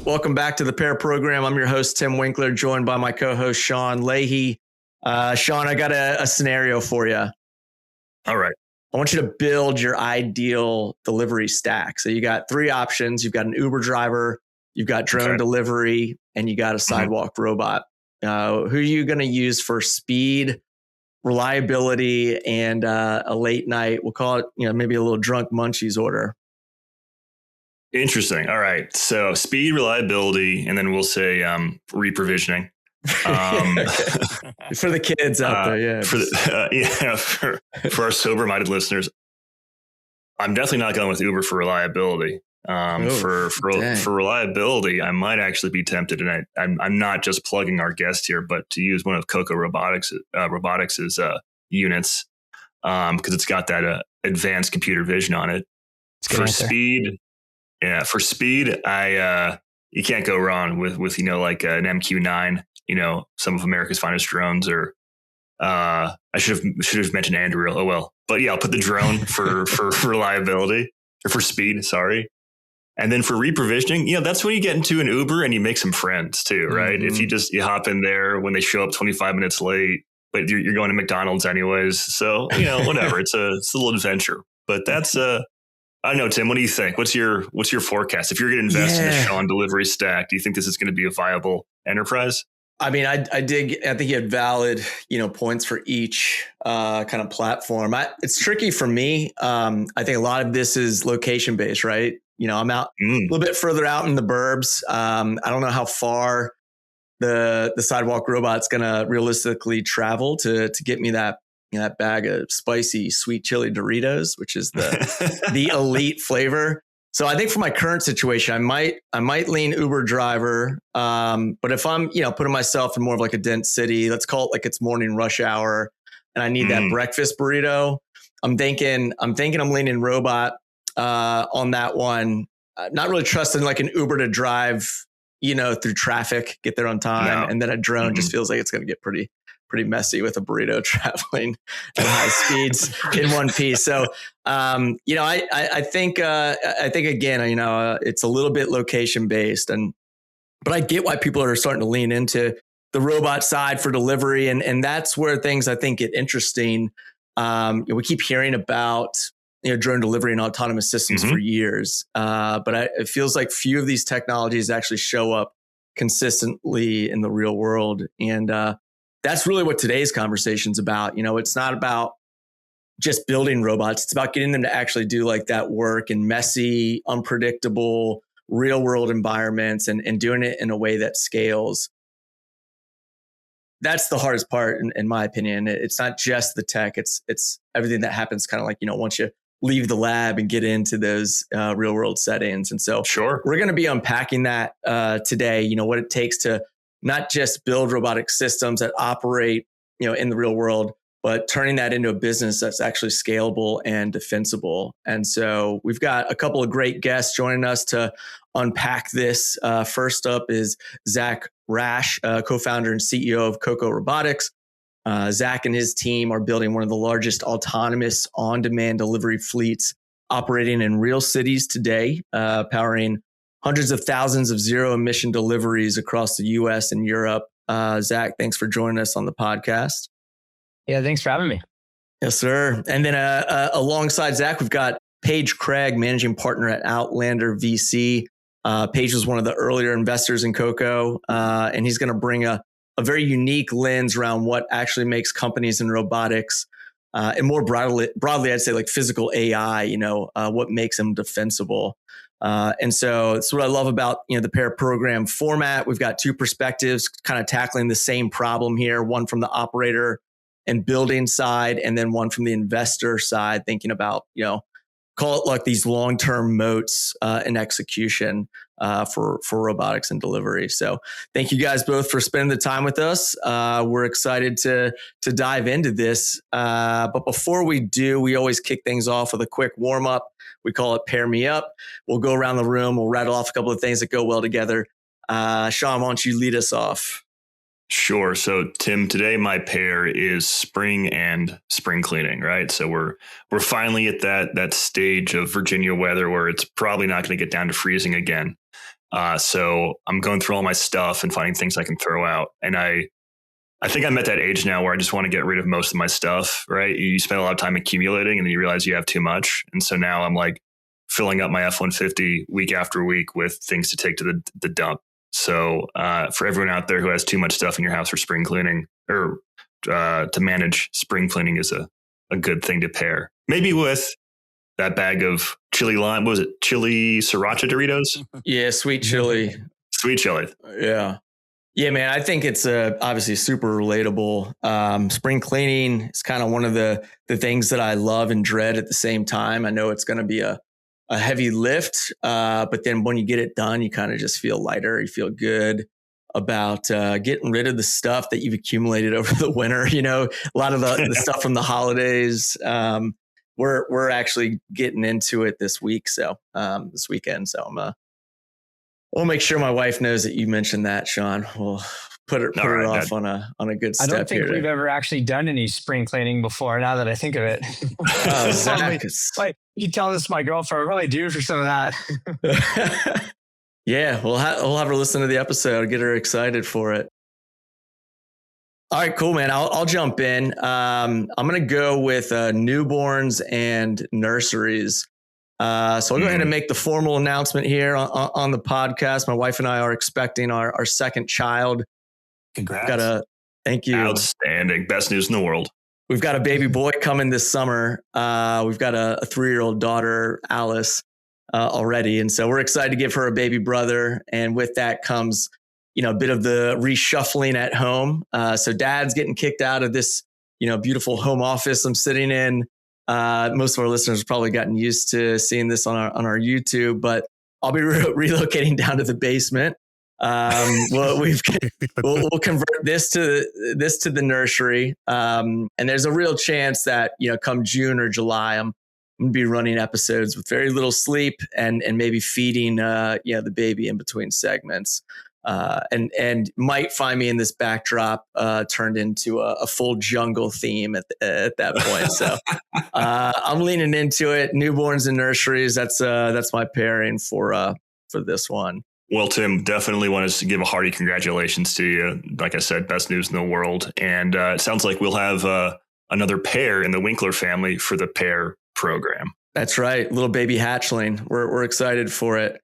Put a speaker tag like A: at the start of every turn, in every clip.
A: Welcome back to the Pair Program. I'm your host, Tim Winkler, joined by my co-host, Sean Leahy. Sean, I got a scenario for you.
B: All right.
A: I want you to build your ideal delivery stack. So you got three options. You've got an Uber driver, you've got drone delivery, and you got a sidewalk robot. Who are you going to use for speed, reliability, and a late night? We'll call it, maybe a little drunk munchies order.
B: Interesting. All right. So speed, reliability, and then we'll say reprovisioning.
A: For the kids out there, yeah.
B: For our sober-minded listeners, I'm definitely not going with Uber for reliability. For reliability, I might actually be tempted, and I'm not just plugging our guest here, but to use one of Coco Robotics' units because it's got that advanced computer vision on it. For speed, you can't go wrong with like an MQ-9. Some of America's finest drones, or I should have mentioned Andrew. Oh well, but yeah, I'll put the drone for reliability or for speed. Sorry. And then for reprovisioning, that's when you get into an Uber and you make some friends too, right? Mm-hmm. If you hop in there when they show up 25 minutes late, but you're going to McDonald's anyways. So, whatever. It's a little adventure, but that's, I don't know, Tim, what do you think? What's your forecast? If you're going to invest in the Sean delivery stack, do you think this is going to be a viable enterprise?
A: I mean, I think you had valid, points for each kind of platform. It's tricky for me. I think a lot of this is location based, right? I'm out a little bit further out in the burbs. I don't know how far the sidewalk robot's going to realistically travel to get me that bag of spicy sweet chili Doritos, which is the elite flavor. So I think for my current situation, I might lean Uber driver. But if I'm, putting myself in more of like a dense city, let's call it like it's morning rush hour, and I need that breakfast burrito, I'm thinking I'm leaning robot on that one. Not really trusting like an Uber to drive, through traffic, get there on time, and then a drone just feels like it's going to get pretty messy with a burrito traveling at high speeds in one piece. So, I think again, it's a little bit location based, but I get why people are starting to lean into the robot side for delivery. And that's where things I think get interesting. We keep hearing about, drone delivery and autonomous systems for years. But it feels like few of these technologies actually show up consistently in the real world. And, that's really what today's conversation's about. It's not about just building robots. It's about getting them to actually do like that work in messy, unpredictable, real world environments and doing it in a way that scales. That's the hardest part, in my opinion. It's not just the tech. It's everything that happens kind of like, once you leave the lab and get into those real world settings. And so we're going to be unpacking that today, what it takes to not just build robotic systems that operate, in the real world, but turning that into a business that's actually scalable and defensible. And so we've got a couple of great guests joining us to unpack this. First up is Zach Rash, co-founder and CEO of Coco Robotics. Zach and his team are building one of the largest autonomous on-demand delivery fleets operating in real cities today, powering hundreds of thousands of zero-emission deliveries across the U.S. and Europe. Zach, thanks for joining us on the podcast.
C: Yeah, thanks for having me.
A: Yes, sir. And then alongside Zach, we've got Paige Craig, managing partner at Outlander VC. Paige was one of the earlier investors in Coco, and he's going to bring a very unique lens around what actually makes companies in robotics, and more broadly, I'd say like physical AI, what makes them defensible. And so it's what I love about, the pair program format. We've got two perspectives kind of tackling the same problem here, one from the operator and building side, and then one from the investor side, thinking about, call it like these long-term moats in execution for robotics and delivery. So thank you guys both for spending the time with us. We're excited to dive into this. But before we do, we always kick things off with a quick warm-up. We call it Pair Me Up. We'll go around the room. We'll rattle off a couple of things that go well together. Sean, why don't you lead us off?
B: Sure. So Tim, today my pair is spring and spring cleaning, right? So we're finally at that stage of Virginia weather where it's probably not going to get down to freezing again. So I'm going through all my stuff and finding things I can throw out. And I think I'm at that age now where I just want to get rid of most of my stuff, right? You spend a lot of time accumulating and then you realize you have too much. And so now I'm like filling up my F-150 week after week with things to take to the dump. So for everyone out there who has too much stuff in your house for spring cleaning or to manage, spring cleaning is a good thing to pair. Maybe with that bag of chili lime, what was it? Chili sriracha Doritos?
A: Yeah, sweet chili.
B: Sweet chili.
A: Yeah. Yeah, man, I think it's obviously super relatable. Spring cleaning is kind of one of the things that I love and dread at the same time. I know it's going to be a heavy lift, but then when you get it done, you kind of just feel lighter. You feel good about getting rid of the stuff that you've accumulated over the winter. You know, a lot of the stuff from the holidays. We're actually getting into it this weekend. So we'll make sure my wife knows that you mentioned that, Sean. We'll put her off on a good step.
C: I don't think we've ever actually done any spring cleaning before. Now that I think of it,
A: Zach,
C: like you tell this to my girlfriend, we're really due for some of that.
A: Yeah, we'll have her listen to the episode, get her excited for it. All right, cool, man. I'll jump in. I'm going to go with newborns and nurseries. So I'll go ahead and make the formal announcement here on the podcast. My wife and I are expecting our second child.
B: Congrats.
A: Thank you.
B: Outstanding. Best news in the world.
A: We've got a baby boy coming this summer. We've got a 3-year-old daughter, Alice, already. And so we're excited to give her a baby brother. And with that comes, a bit of the reshuffling at home. So dad's getting kicked out of this, beautiful home office I'm sitting in. Most of our listeners have probably gotten used to seeing this on our YouTube, but I'll be relocating down to the basement. We'll convert this to the nursery. And there's a real chance that, come June or July, I'm going to be running episodes with very little sleep and maybe feeding, the baby in between segments. And might find me in this backdrop turned into a full jungle theme at that point. So I'm leaning into it. Newborns and nurseries. That's my pairing for this one.
B: Well, Tim, definitely wanted to give a hearty congratulations to you. Like I said, best news in the world. And it sounds like we'll have another pair in the Winkler family for the pair program.
A: That's right. Little baby hatchling. We're excited for it.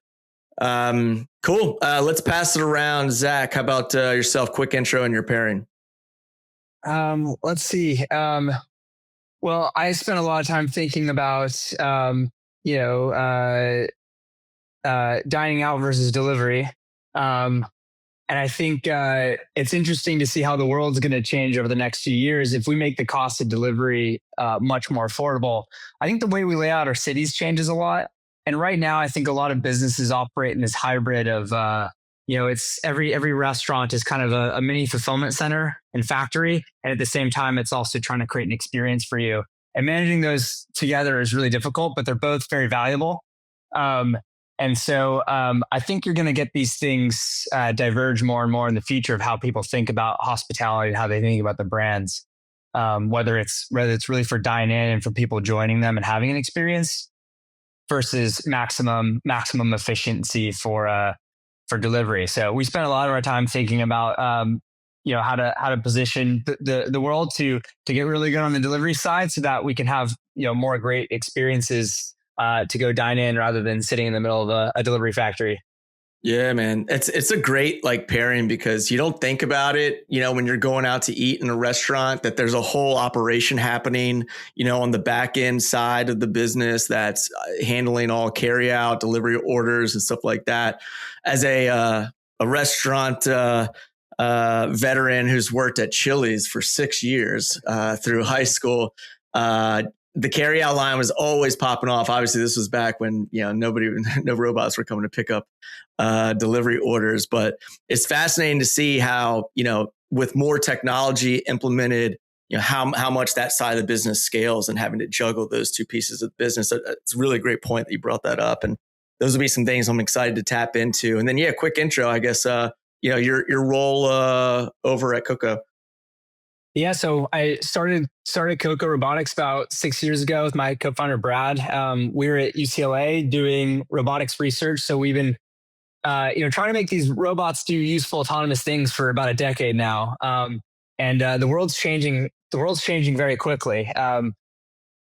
A: Cool. Let's pass it around. Zach, how about yourself? Quick intro and your pairing.
C: Let's see. Well, I spent a lot of time thinking about, dining out versus delivery. And I think it's interesting to see how the world's going to change over the next few years. If we make the cost of delivery much more affordable, I think the way we lay out our cities changes a lot. And right now, I think a lot of businesses operate in this hybrid of, it's every restaurant is kind of a mini fulfillment center and factory. And at the same time, it's also trying to create an experience for you. And managing those together is really difficult, but they're both very valuable. And so I think you're going to get these things diverge more and more in the future of how people think about hospitality and how they think about the brands, whether it's really for dine in and for people joining them and having an experience versus maximum efficiency for delivery. So we spent a lot of our time thinking about how to position the world to get really good on the delivery side so that we can have more great experiences to go dine in rather than sitting in the middle of a delivery factory.
A: Yeah, man. It's a great pairing because you don't think about it, when you're going out to eat in a restaurant, that there's a whole operation happening, on the back end side of the business that's handling all carry out, delivery orders and stuff like that. As a restaurant veteran who's worked at Chili's for 6 years through high school, the carryout line was always popping off. Obviously, this was back when no robots were coming to pick up delivery orders. But it's fascinating to see how with more technology implemented, how much that side of the business scales and having to juggle those two pieces of the business. It's a really great point that you brought that up, and those will be some things I'm excited to tap into. And then quick intro, I guess. Your role over at Coco.
C: Yeah, so I started Coco Robotics about 6 years ago with my co-founder Brad. We were at UCLA doing robotics research, so we've been trying to make these robots do useful autonomous things for about a decade now. And the world's changing. The world's changing very quickly.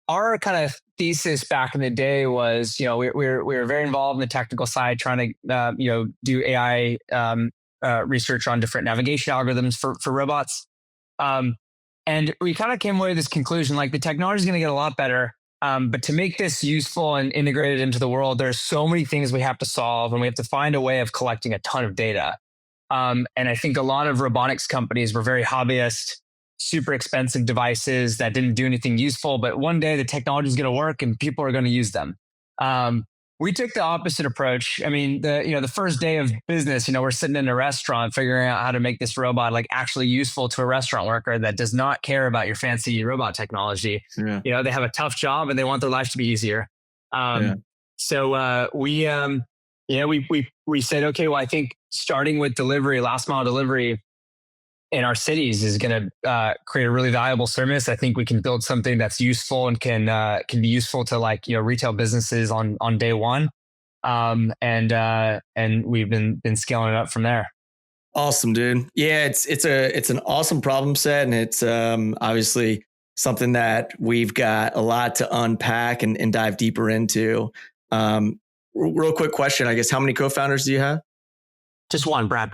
C: Our kind of thesis back in the day was, we were very involved in the technical side, trying to, do AI research on different navigation algorithms for robots. And we kind of came away with this conclusion, like the technology is going to get a lot better. But to make this useful and integrated into the world, there's so many things we have to solve, and we have to find a way of collecting a ton of data. And I think a lot of robotics companies were very hobbyist, super expensive devices that didn't do anything useful. But one day the technology is going to work and people are going to use them. We took the opposite approach. I mean, the first day of business, we're sitting in a restaurant figuring out how to make this robot like actually useful to a restaurant worker that does not care about your fancy robot technology. Yeah. They have a tough job and they want their life to be easier. So we said, okay, well, I think starting with delivery, last mile delivery in our cities is going to create a really valuable service. I think we can build something that's useful and can be useful to retail businesses on day one, and we've been scaling it up from there.
A: Awesome, dude. Yeah, it's an awesome problem set, and it's obviously something that we've got a lot to unpack and dive deeper into. Real quick question, I guess, how many co-founders do you have?
D: Just one, Brad.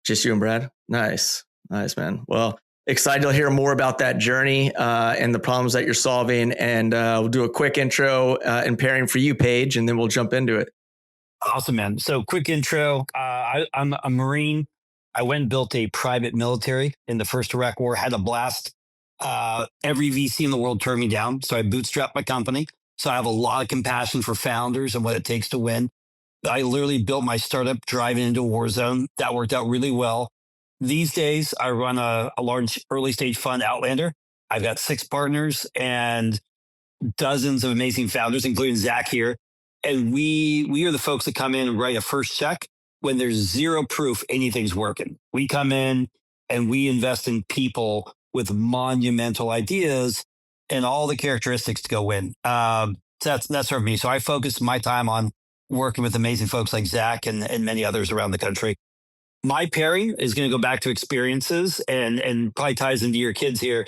A: Just you and Brad? Nice, man. Well, excited to hear more about that journey and the problems that you're solving. And we'll do a quick intro and pairing for you, Paige, and then we'll jump into it.
D: Awesome, man. So quick intro. I'm a Marine. I went and built a private military in the first Iraq War, had a blast. Every VC in the world turned me down. So I bootstrapped my company. So I have a lot of compassion for founders and what it takes to win. I literally built my startup driving into a war zone. That worked out really well. These days, I run a large early stage fund, Outlander. I've got 6 partners and dozens of amazing founders, including Zach here. And we are the folks that come in and write a first check when there's zero proof anything's working. We come in and we invest in people with monumental ideas and all the characteristics to go win. So that's for me. So I focus my time on working with amazing folks like Zach and many others around the country. My pairing is going to go back to experiences and probably ties into your kids here.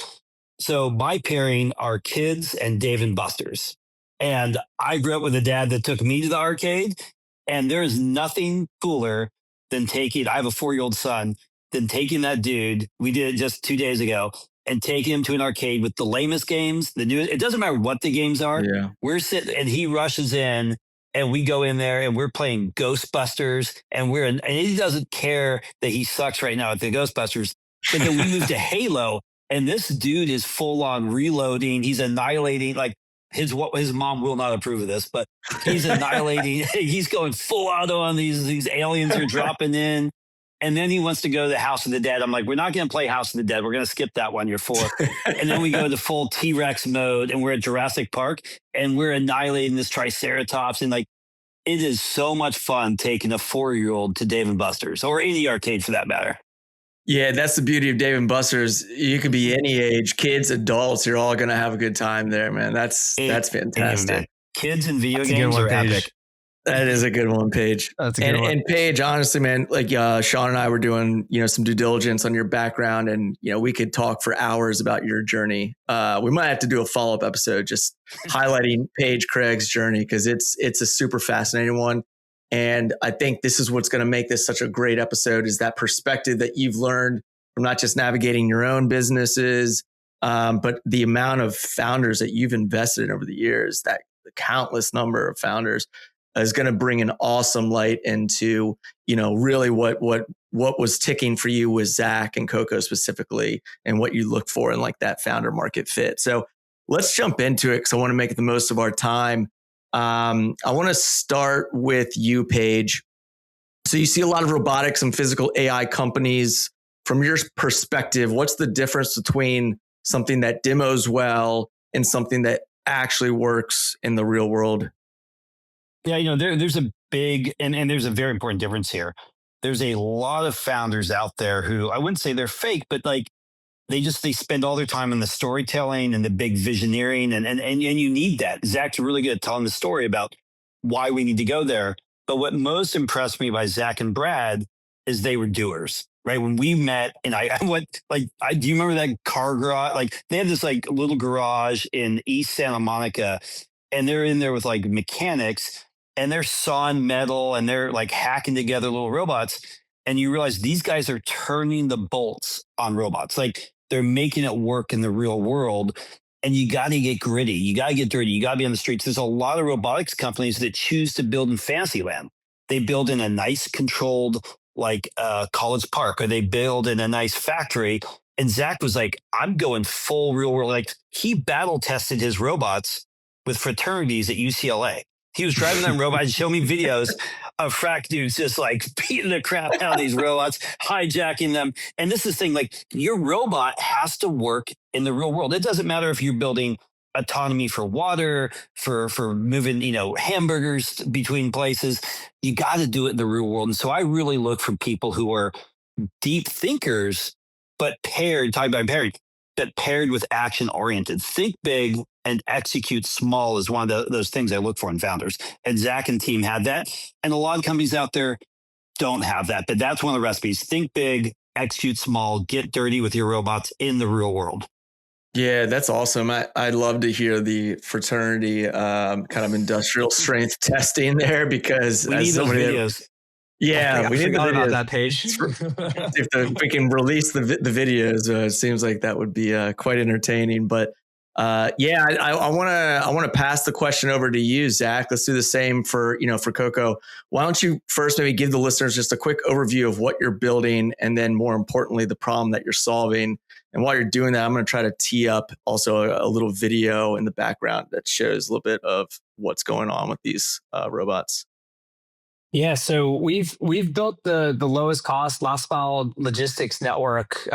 D: So my pairing are kids and Dave & Buster's. And I grew up with a dad that took me to the arcade, and there is nothing cooler than I have a 4-year-old son, than taking that dude, we did it just 2 days ago, and taking him to an arcade with the lamest games, it doesn't matter what the games are. Yeah. We're sitting and he rushes in and we go in there and we're playing Ghostbusters and and he doesn't care that he sucks right now at the Ghostbusters. But then we move to Halo and this dude is full on reloading. He's annihilating, like his mom will not approve of this, but he's annihilating. He's going full auto on these aliens are dropping in. And then he wants to go to the House of the Dead. I'm like, we're not going to play House of the Dead. We're going to skip that one. You're 4. And then we go to full T-Rex mode and we're at Jurassic Park and we're annihilating this Triceratops. And like, it is so much fun taking a 4-year-old to Dave & Buster's or any arcade for that matter.
A: Yeah, that's the beauty of Dave & Buster's. You could be any age, kids, adults. You're all going to have a good time there, man. That's fantastic.
D: Kids and video games are epic.
A: That is a good one, Paige.
C: That's a good one.
A: And Paige, honestly, man, like Sean and I were doing, some due diligence on your background, and we could talk for hours about your journey. We might have to do a follow-up episode just highlighting Paige Craig's journey because it's a super fascinating one. And I think this is what's going to make this such a great episode is that perspective that you've learned from not just navigating your own businesses, but the amount of founders that you've invested in over the years, that the countless number of founders is going to bring an awesome light into, really what was ticking for you with Zach and Coco specifically and what you look for in like that founder market fit. So let's jump into it because I want to make the most of our time. I want to start with you, Paige. So you see a lot of robotics and physical AI companies. From your perspective, what's the difference between something that demos well and something that actually works in the real world?
D: Yeah, there's a big and there's a very important difference here. There's a lot of founders out there who I wouldn't say they're fake, but like they spend all their time on the storytelling and the big visioneering and you need that. Zach's really good at telling the story about why we need to go there. But what most impressed me by Zach and Brad is they were doers, right? When we met, and I went do you remember that car garage? Like they had this like little garage in East Santa Monica, and they're in there with like mechanics, and they're sawing metal, and they're like hacking together little robots. And you realize these guys are turning the bolts on robots, like they're making it work in the real world. And you got to get gritty. You got to get dirty. You got to be on the streets. There's a lot of robotics companies that choose to build in Fantasyland. They build in a nice controlled like College Park, or they build in a nice factory. And Zach was like, I'm going full real world. Like he battle tested his robots with fraternities at UCLA. He was driving that robot and showing me videos of frack dudes just like beating the crap out of these robots, hijacking them. And this is the thing, like your robot has to work in the real world. It doesn't matter if you're building autonomy for water, for moving, hamburgers between places. You got to do it in the real world. And so I really look for people who are deep thinkers, but paired with action oriented. Think big and execute small is one of those things I look for in founders. And Zach and team had that. And a lot of companies out there don't have that, but that's one of the recipes. Think big, execute small, get dirty with your robots in the real world.
A: Yeah, that's awesome. I'd love to hear the fraternity kind of industrial strength testing there, because
D: we need those videos.
A: Yeah,
C: we need the videos about that page.
A: If we can release the videos, it seems like that would be quite entertaining. But I want to pass the question over to you, Zach. Let's do the same for Coco. Why don't you first maybe give the listeners just a quick overview of what you're building, and then more importantly, the problem that you're solving. And while you're doing that, I'm going to try to tee up also a little video in the background that shows a little bit of what's going on with these robots.
C: Yeah, so we've built the lowest cost last mile logistics network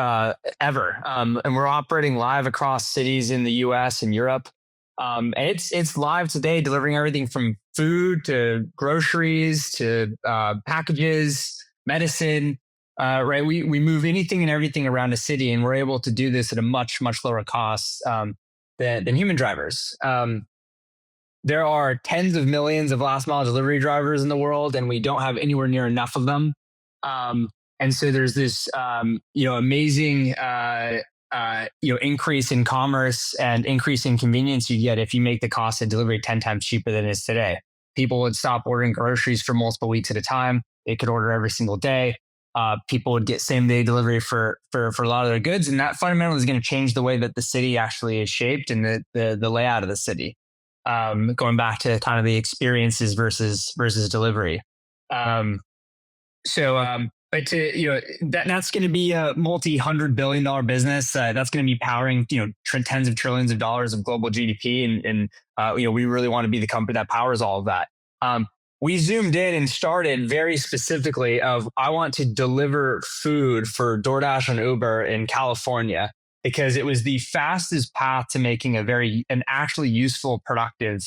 C: ever, and we're operating live across cities in the U.S. and Europe. And it's live today, delivering everything from food to groceries to packages, medicine. Right, we move anything and everything around a city, and we're able to do this at a much lower cost than human drivers. There are tens of millions of last mile delivery drivers in the world, and we don't have anywhere near enough of them. And so there's this, amazing, increase in commerce and increase in convenience you get if you make the cost of delivery 10 times cheaper than it is today. People would stop ordering groceries for multiple weeks at a time. They could order every single day. People would get same day delivery for a lot of their goods, and that fundamentally is going to change the way that the city actually is shaped and the layout of the city. Going back to kind of the experiences versus delivery. But that's going to be a multi-$100 billion business. That's going to be powering, tens of trillions of dollars of global GDP. And we really want to be the company that powers all of that. We zoomed in and started very specifically of, I want to deliver food for DoorDash and Uber in California, because it was the fastest path to making an actually useful, productive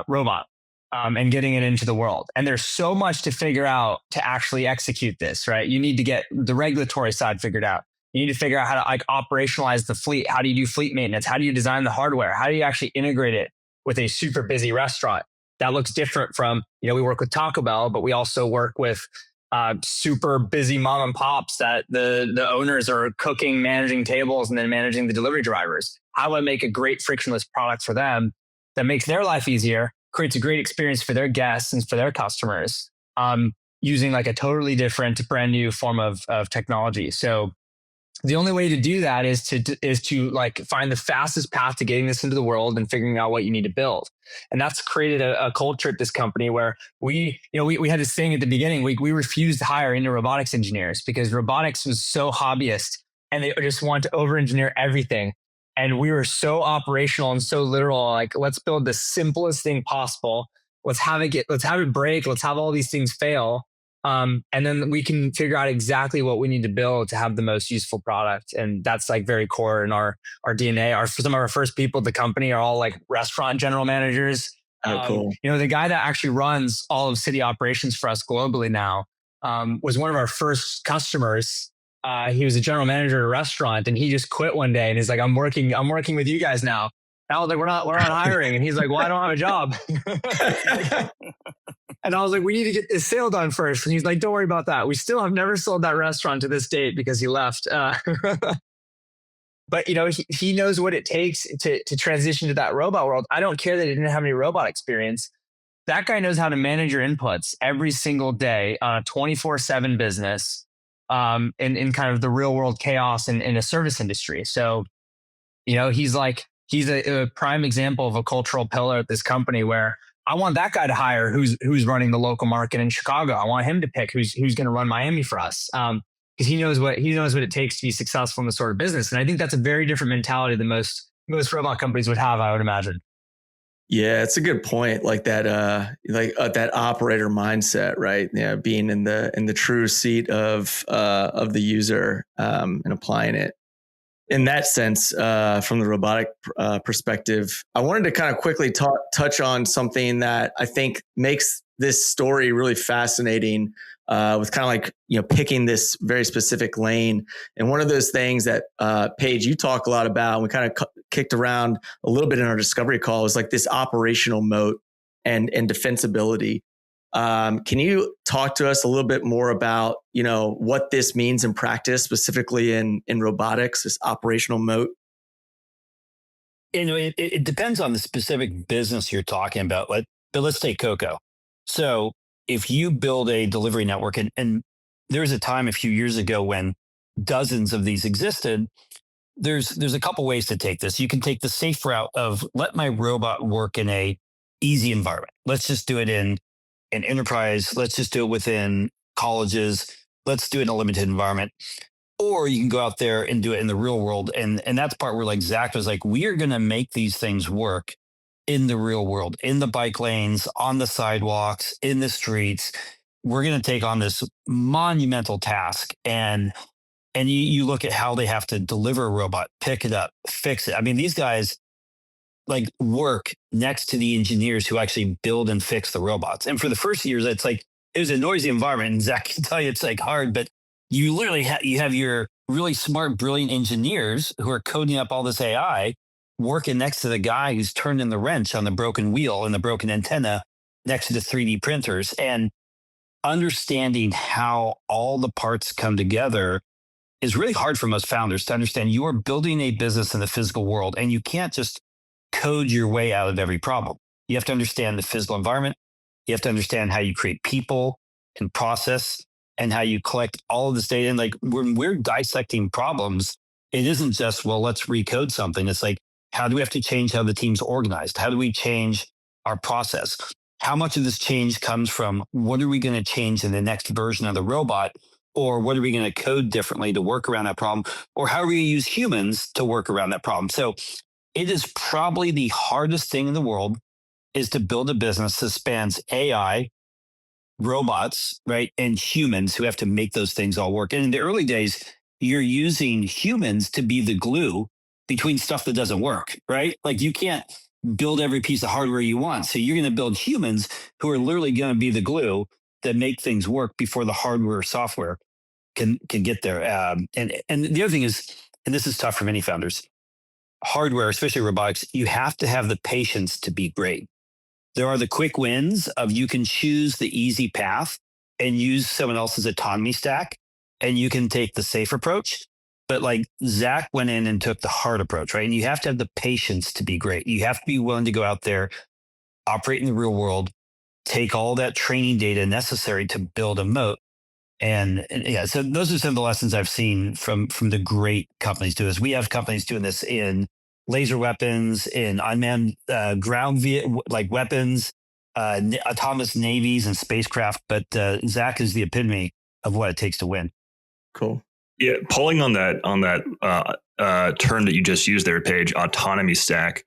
C: robot and getting it into the world. And there's so much to figure out to actually execute this, right? You need to get the regulatory side figured out. You need to figure out how to operationalize the fleet. How do you do fleet maintenance? How do you design the hardware? How do you actually integrate it with a super busy restaurant? That looks different from, we work with Taco Bell, but we also work with super busy mom and pops that the owners are cooking, managing tables, and then managing the delivery drivers. How do I make a great frictionless product for them that makes their life easier, creates a great experience for their guests and for their customers, using like a totally different, brand new form of technology. So the only way to do that is to like find the fastest path to getting this into the world and figuring out what you need to build. And that's created a culture at this company where we had this thing at the beginning. We refused to hire into robotics engineers because robotics was so hobbyist and they just want to over-engineer everything. And we were so operational and so literal, like, let's build the simplest thing possible. Let's have it break. Let's have all these things fail. And then we can figure out exactly what we need to build to have the most useful product. And that's like very core in our DNA. Some of our first people at the company are all like restaurant general managers.
A: Oh, cool.
C: The guy that actually runs all of city operations for us globally now was one of our first customers. He was a general manager at a restaurant, and he just quit one day and he's like, I'm working with you guys now. And I was like, we're not hiring. And he's like, well, I don't have a job. And I was like, we need to get this sale done first. And he's like, don't worry about that. We still have never sold that restaurant to this date because he left. But he knows what it takes to transition to that robot world. I don't care that he didn't have any robot experience. That guy knows how to manage your inputs every single day on a 24/7 business, in kind of the real world chaos in a service industry. So, he's a prime example of a cultural pillar at this company where I want that guy to hire who's running the local market in Chicago. I want him to pick who's going to run Miami for us. Because he knows what it takes to be successful in this sort of business. And I think that's a very different mentality than most robot companies would have, I would imagine.
A: Yeah, it's a good point. Like that, that operator mindset, right? Yeah, being in the true seat of the user and applying it. In that sense, from the robotic perspective, I wanted to kind of quickly touch on something that I think makes this story really fascinating. With kind of like, picking this very specific lane. And one of those things that, Paige, you talk a lot about, and we kind of kicked around a little bit in our discovery call, is like this operational moat and defensibility. Can you talk to us a little bit more about, what this means in practice, specifically in robotics, this operational moat?
D: It depends on the specific business you're talking about, but let's take Coco. So if you build a delivery network, and there was a time a few years ago when dozens of these existed, there's a couple ways to take this. You can take the safe route of let my robot work in a easy environment. Let's just do it in an enterprise. Let's just do it within colleges. Let's do it in a limited environment. Or you can go out there and do it in the real world. And that's the part where like Zach was like, we are going to make these things work in the real world, in the bike lanes, on the sidewalks, in the streets. We're going to take on this monumental task. And you look at how they have to deliver a robot, pick it up, fix it. I mean, these guys like work next to the engineers who actually build and fix the robots. And for the first years, it's like, it was a noisy environment. And Zach can tell you it's like hard, but you literally you have your really smart, brilliant engineers who are coding up all this AI working next to the guy who's turned in the wrench on the broken wheel and the broken antenna next to the 3D printers, and understanding how all the parts come together is really hard for most founders to understand. You are building a business in the physical world, and you can't just code your way out of every problem. You have to understand the physical environment. You have to understand how you create people and process and how you collect all of this data. And like when we're dissecting problems, it isn't just, well, let's recode something. It's like, how do we have to change how the team's organized? How do we change our process? How much of this change comes from what are we going to change in the next version of the robot? Or what are we going to code differently to work around that problem? Or how are we going to use humans to work around that problem? So it is probably the hardest thing in the world is to build a business that spans AI, robots, right, and humans who have to make those things all work. And in the early days, you're using humans to be the glue between stuff that doesn't work, right? Like you can't build every piece of hardware you want. So you're going to build humans who are literally going to be the glue that make things work before the hardware or software can get there. And the other thing is, and this is tough for many founders, hardware, especially robotics, you have to have the patience to be great. There are the quick wins of you can choose the easy path and use someone else's autonomy stack, and you can take the safe approach. But like Zach went in and took the hard approach, right? And you have to have the patience to be great. You have to be willing to go out there, operate in the real world, take all that training data necessary to build a moat. And yeah, so those are some of the lessons I've seen from the great companies do this. We have companies doing this in laser weapons, in unmanned ground like weapons, autonomous navies and spacecraft. But Zach is the epitome of what it takes to win.
A: Cool.
B: Yeah, pulling on that term that you just used there, Paige, autonomy stack.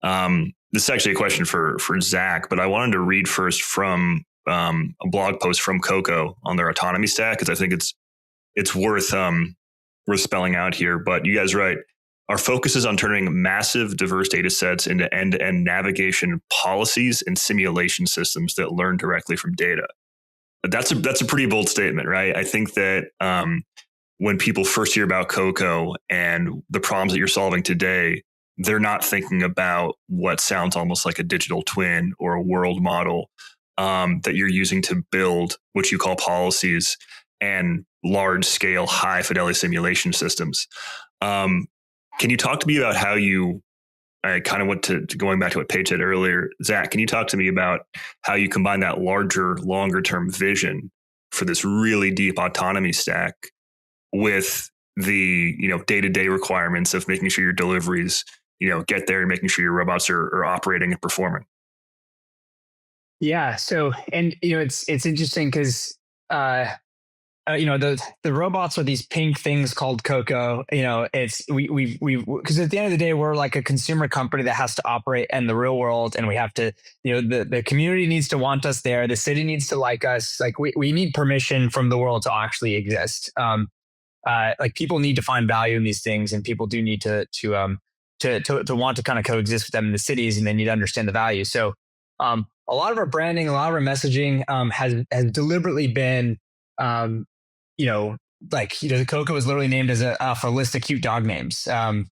B: This is actually a question for Zach, but I wanted to read first from a blog post from Coco on their autonomy stack, because I think it's worth spelling out here. But you guys write, our focus is on turning massive, diverse data sets into end-to-end navigation policies and simulation systems that learn directly from data. That's a pretty bold statement, right? I think that when people first hear about Coco and the problems that you're solving today, they're not thinking about what sounds almost like a digital twin or a world model that you're using to build what you call policies and large scale, high fidelity simulation systems. Can you talk to me about how I kind of went to going back to what Paige said earlier. Zach, can you talk to me about how you combine that larger, longer term vision for this really deep autonomy stack with the, day-to-day requirements of making sure your deliveries, get there and making sure your robots are operating and performing?
C: Yeah. So, and it's interesting because the robots are these pink things called Coco. It's we because at the end of the day, we're like a consumer company that has to operate in the real world, and we have to, the community needs to want us there. The city needs to like us. Like we need permission from the world to actually exist. Like people need to find value in these things, and people do need to want to kind of coexist with them in the cities, and they need to understand the value. So, a lot of our branding, a lot of our messaging has deliberately been, the Coco was literally named as for a list of cute dog names. It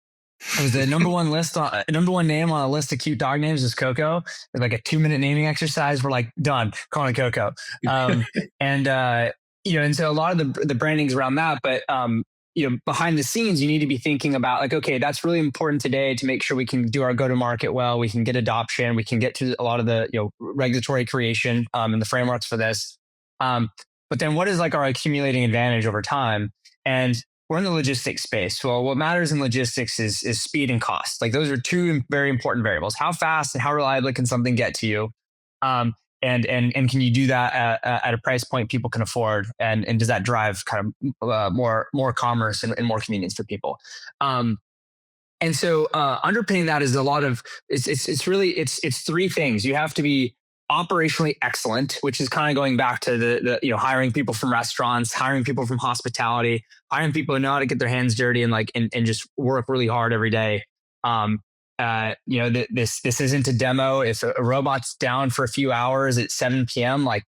C: was the number one name on a list of cute dog names is Coco. It's like a 2-minute naming exercise. We're like, done, calling it Coco. And so a lot of the branding's around that, but behind the scenes, you need to be thinking about like, okay, that's really important today to make sure we can do our go-to-market well, we can get adoption, we can get to a lot of the regulatory creation and the frameworks for this. But then what is like our accumulating advantage over time? And we're in the logistics space. Well, what matters in logistics is speed and cost. Like those are two very important variables. How fast and how reliably can something get to you? And can you do that at a price point people can afford? And does that drive kind of more commerce and more convenience for people? And so underpinning that is a lot of it's three things. You have to be operationally excellent, which is kind of going back to the hiring people from restaurants, hiring people from hospitality, hiring people who know how to get their hands dirty and just work really hard every day. This isn't a demo. If a robot's down for a few hours at 7 p.m., like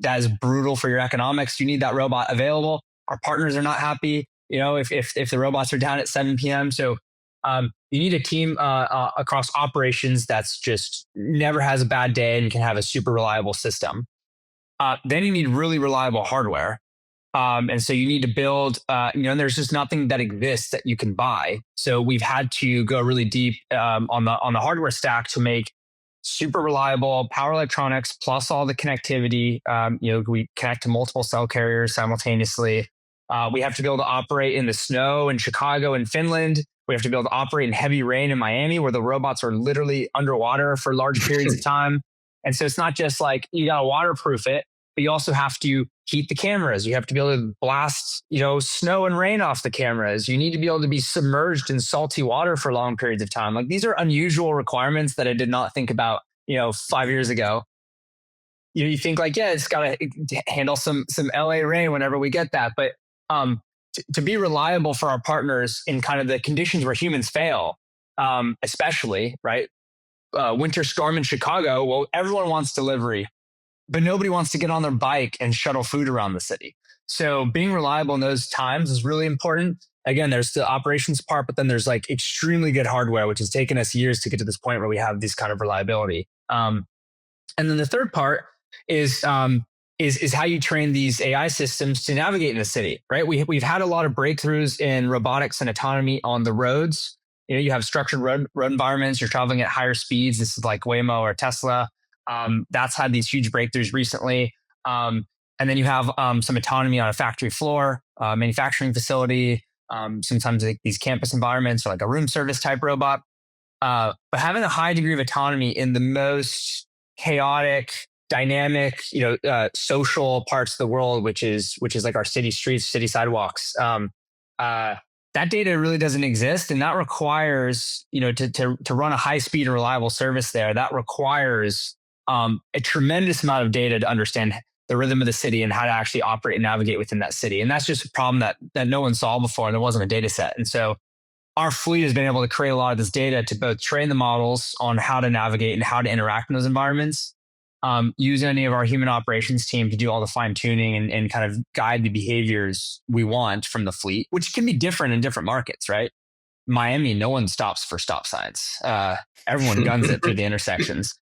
C: that is brutal for your economics. You need that robot available. Our partners are not happy, if the robots are down at 7 p.m. So you need a team across operations that's just never has a bad day and can have a super reliable system. Then you need really reliable hardware. And so you need to build, there's just nothing that exists that you can buy. So we've had to go really deep on the hardware stack to make super reliable power electronics plus all the connectivity. We connect to multiple cell carriers simultaneously. We have to be able to operate in the snow in Chicago and Finland. We have to be able to operate in heavy rain in Miami, where the robots are literally underwater for large periods of time. And so it's not just like you got to waterproof it, but you also have to heat the cameras. You have to be able to blast, snow and rain off the cameras. You need to be able to be submerged in salty water for long periods of time. Like these are unusual requirements that I did not think about, 5 years ago. You think like, yeah, it's got to handle some LA rain whenever we get that. But to be reliable for our partners in kind of the conditions where humans fail, especially, right? Winter storm in Chicago, well, everyone wants delivery, but nobody wants to get on their bike and shuttle food around the city. So being reliable in those times is really important. Again, there's the operations part, but then there's like extremely good hardware, which has taken us years to get to this point where we have this kind of reliability. And then the third part is how you train these AI systems to navigate in the city, right? We've had a lot of breakthroughs in robotics and autonomy on the roads. You have structured road environments. You're traveling at higher speeds. This is like Waymo or Tesla. That's had these huge breakthroughs recently. And then you have some autonomy on a factory floor, manufacturing facility, sometimes like these campus environments or like a room service type robot. But having a high degree of autonomy in the most chaotic, dynamic, social parts of the world, which is like our city streets, city sidewalks. That data really doesn't exist, and that requires, to run a high speed and reliable service there. That requires a tremendous amount of data to understand the rhythm of the city and how to actually operate and navigate within that city. And that's just a problem that no one saw before, and there wasn't a data set. And so our fleet has been able to create a lot of this data to both train the models on how to navigate and how to interact in those environments. Use any of our human operations team to do all the fine tuning and kind of guide the behaviors we want from the fleet, which can be different in different markets, right? Miami, no one stops for stop signs. Everyone guns it through the intersections.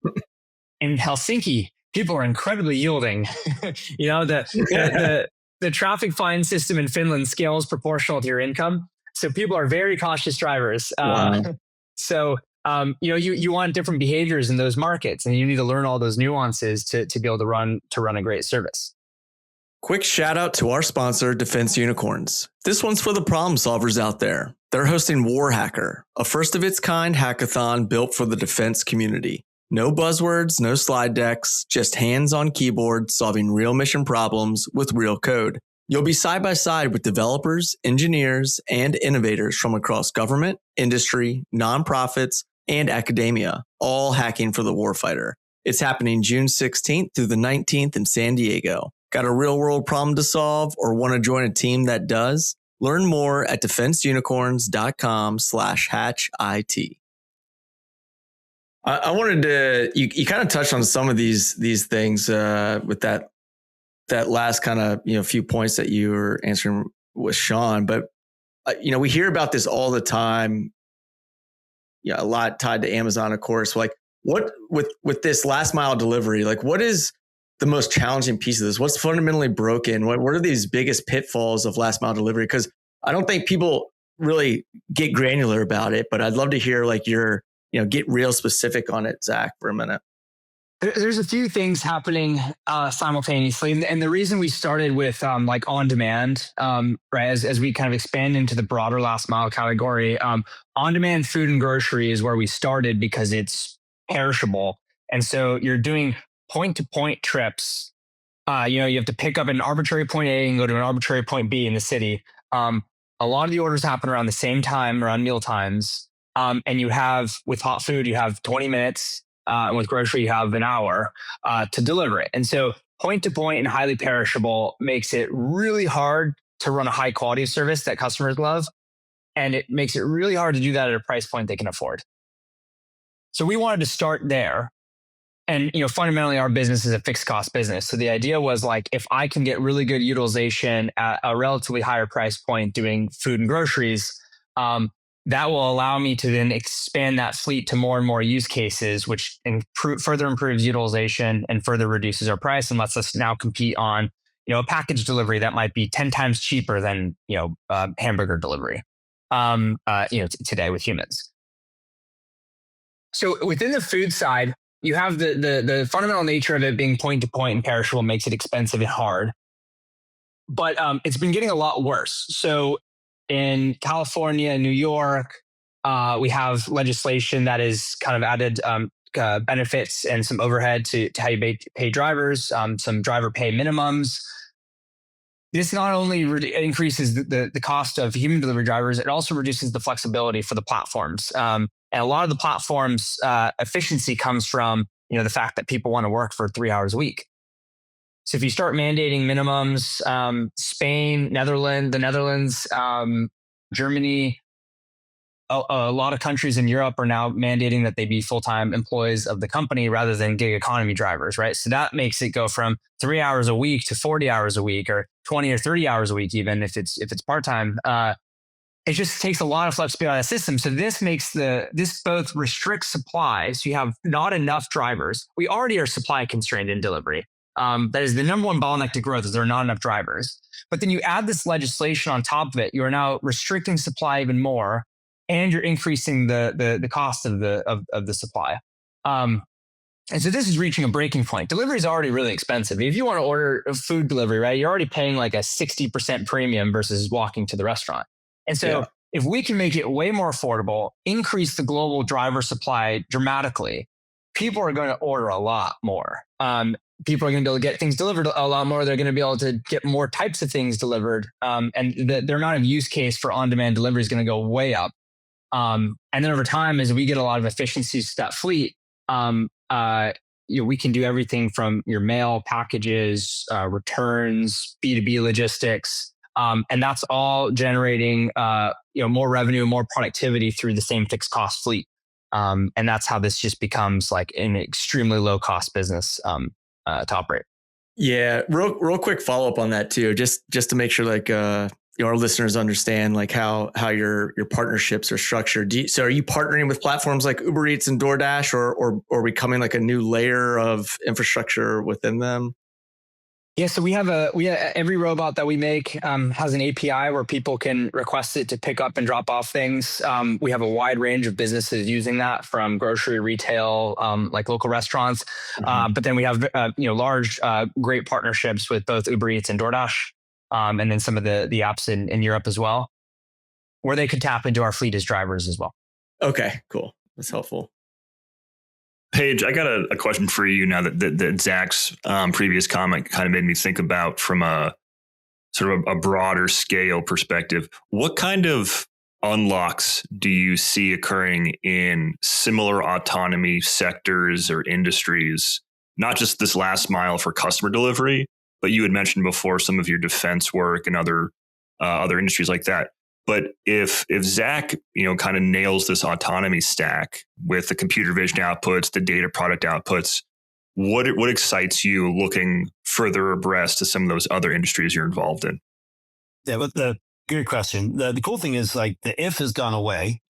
C: In Helsinki, people are incredibly yielding. The traffic fine system in Finland scales proportional to your income. So people are very cautious drivers.
A: Wow.
C: You want different behaviors in those markets, and you need to learn all those nuances to be able to run a great service.
A: Quick shout out to our sponsor, Defense Unicorns. This one's for the problem solvers out there. They're hosting Warhacker, a first of its kind hackathon built for the defense community. No buzzwords, no slide decks, just hands on keyboard solving real mission problems with real code. You'll be side by side with developers, engineers, and innovators from across government, industry, nonprofits, and academia, all hacking for the warfighter. It's happening June 16th through the 19th in San Diego. Got a real world problem to solve or want to join a team that does? Learn more at defenseunicorns.com/hatchit. I wanted to, you kind of touched on some of these things with that last kind of, few points that you were answering with Sean, but we hear about this all the time. Yeah, a lot tied to Amazon, of course. Like what with this last mile delivery, like what is the most challenging piece of this? What's fundamentally broken? What are these biggest pitfalls of last mile delivery? Because I don't think people really get granular about it, but I'd love to hear like your, get real specific on it, Zach, for a minute.
C: There's a few things happening simultaneously. And the reason we started with like on demand, right, as we kind of expand into the broader last mile category, on demand food and grocery is where we started because it's perishable. And so you're doing point to point trips. You have to pick up an arbitrary point A and go to an arbitrary point B in the city. A lot of the orders happen around the same time, around meal times. And you have, with hot food, you have 20 minutes. And with grocery, you have an hour to deliver it. And so point to point and highly perishable makes it really hard to run a high quality of service that customers love. And it makes it really hard to do that at a price point they can afford. So we wanted to start there. And, fundamentally our business is a fixed cost business. So the idea was like, if I can get really good utilization at a relatively higher price point doing food and groceries, that will allow me to then expand that fleet to more and more use cases, which further improves utilization and further reduces our price and lets us now compete on, a package delivery that might be 10 times cheaper than, hamburger delivery, today with humans. So within the food side, you have the fundamental nature of it being point to point and perishable makes it expensive and hard, but it's been getting a lot worse. So in California, New York, we have legislation that is kind of added benefits and some overhead to how you pay drivers, some driver pay minimums. This not only increases the cost of human delivery drivers, it also reduces the flexibility for the platforms. And a lot of the platforms' efficiency comes from the fact that people want to work for 3 hours a week. So if you start mandating minimums, Spain, the Netherlands, Germany, a lot of countries in Europe are now mandating that they be full-time employees of the company rather than gig economy drivers, right? So that makes it go from 3 hours a week to 40 hours a week or 20 or 30 hours a week, even if it's part-time. It just takes a lot of flexibility out of the system. So this both restricts supply. So you have not enough drivers. We already are supply constrained in delivery. That is the number one bottleneck to growth is there are not enough drivers. But then you add this legislation on top of it. You are now restricting supply even more, and you're increasing the cost of the supply. And so this is reaching a breaking point. Delivery is already really expensive. If you want to order a food delivery, right, you're already paying like a 60% premium versus walking to the restaurant. And so if we can make it way more affordable, increase the global driver supply dramatically, people are going to order a lot more. People are going to be able to get things delivered a lot more. They're going to be able to get more types of things delivered. And the amount of use case for on-demand delivery is going to go way up. And then over time, as we get a lot of efficiencies to that fleet, we can do everything from your mail, packages, returns, B2B logistics. And that's all generating more revenue, more productivity through the same fixed cost fleet. And that's how this just becomes like an extremely low cost business to operate.
A: Yeah, real quick follow up on that too, just to make sure like our listeners understand like how your partnerships are structured. So are you partnering with platforms like Uber Eats and DoorDash, or are we coming like a new layer of infrastructure within them?
C: Yeah, so we have every robot that we make has an API where people can request it to pick up and drop off things. We have a wide range of businesses using that, from grocery, retail, like local restaurants. But then we have large, great partnerships with both Uber Eats and DoorDash, and then some of the apps in Europe as well, where they could tap into our fleet as drivers as well.
A: Okay, cool. That's helpful.
B: Paige, I got a question for you now that Zach's previous comment kind of made me think about from a sort of a broader scale perspective. What kind of unlocks do you see occurring in similar autonomy sectors or industries? Not just this last mile for customer delivery, but you had mentioned before some of your defense work and other industries like that. But if Zach, kind of nails this autonomy stack with the computer vision outputs, the data product outputs, what excites you looking further abreast to some of those other industries you're involved in?
D: Yeah, but the good question. The cool thing is, like, the if has gone away.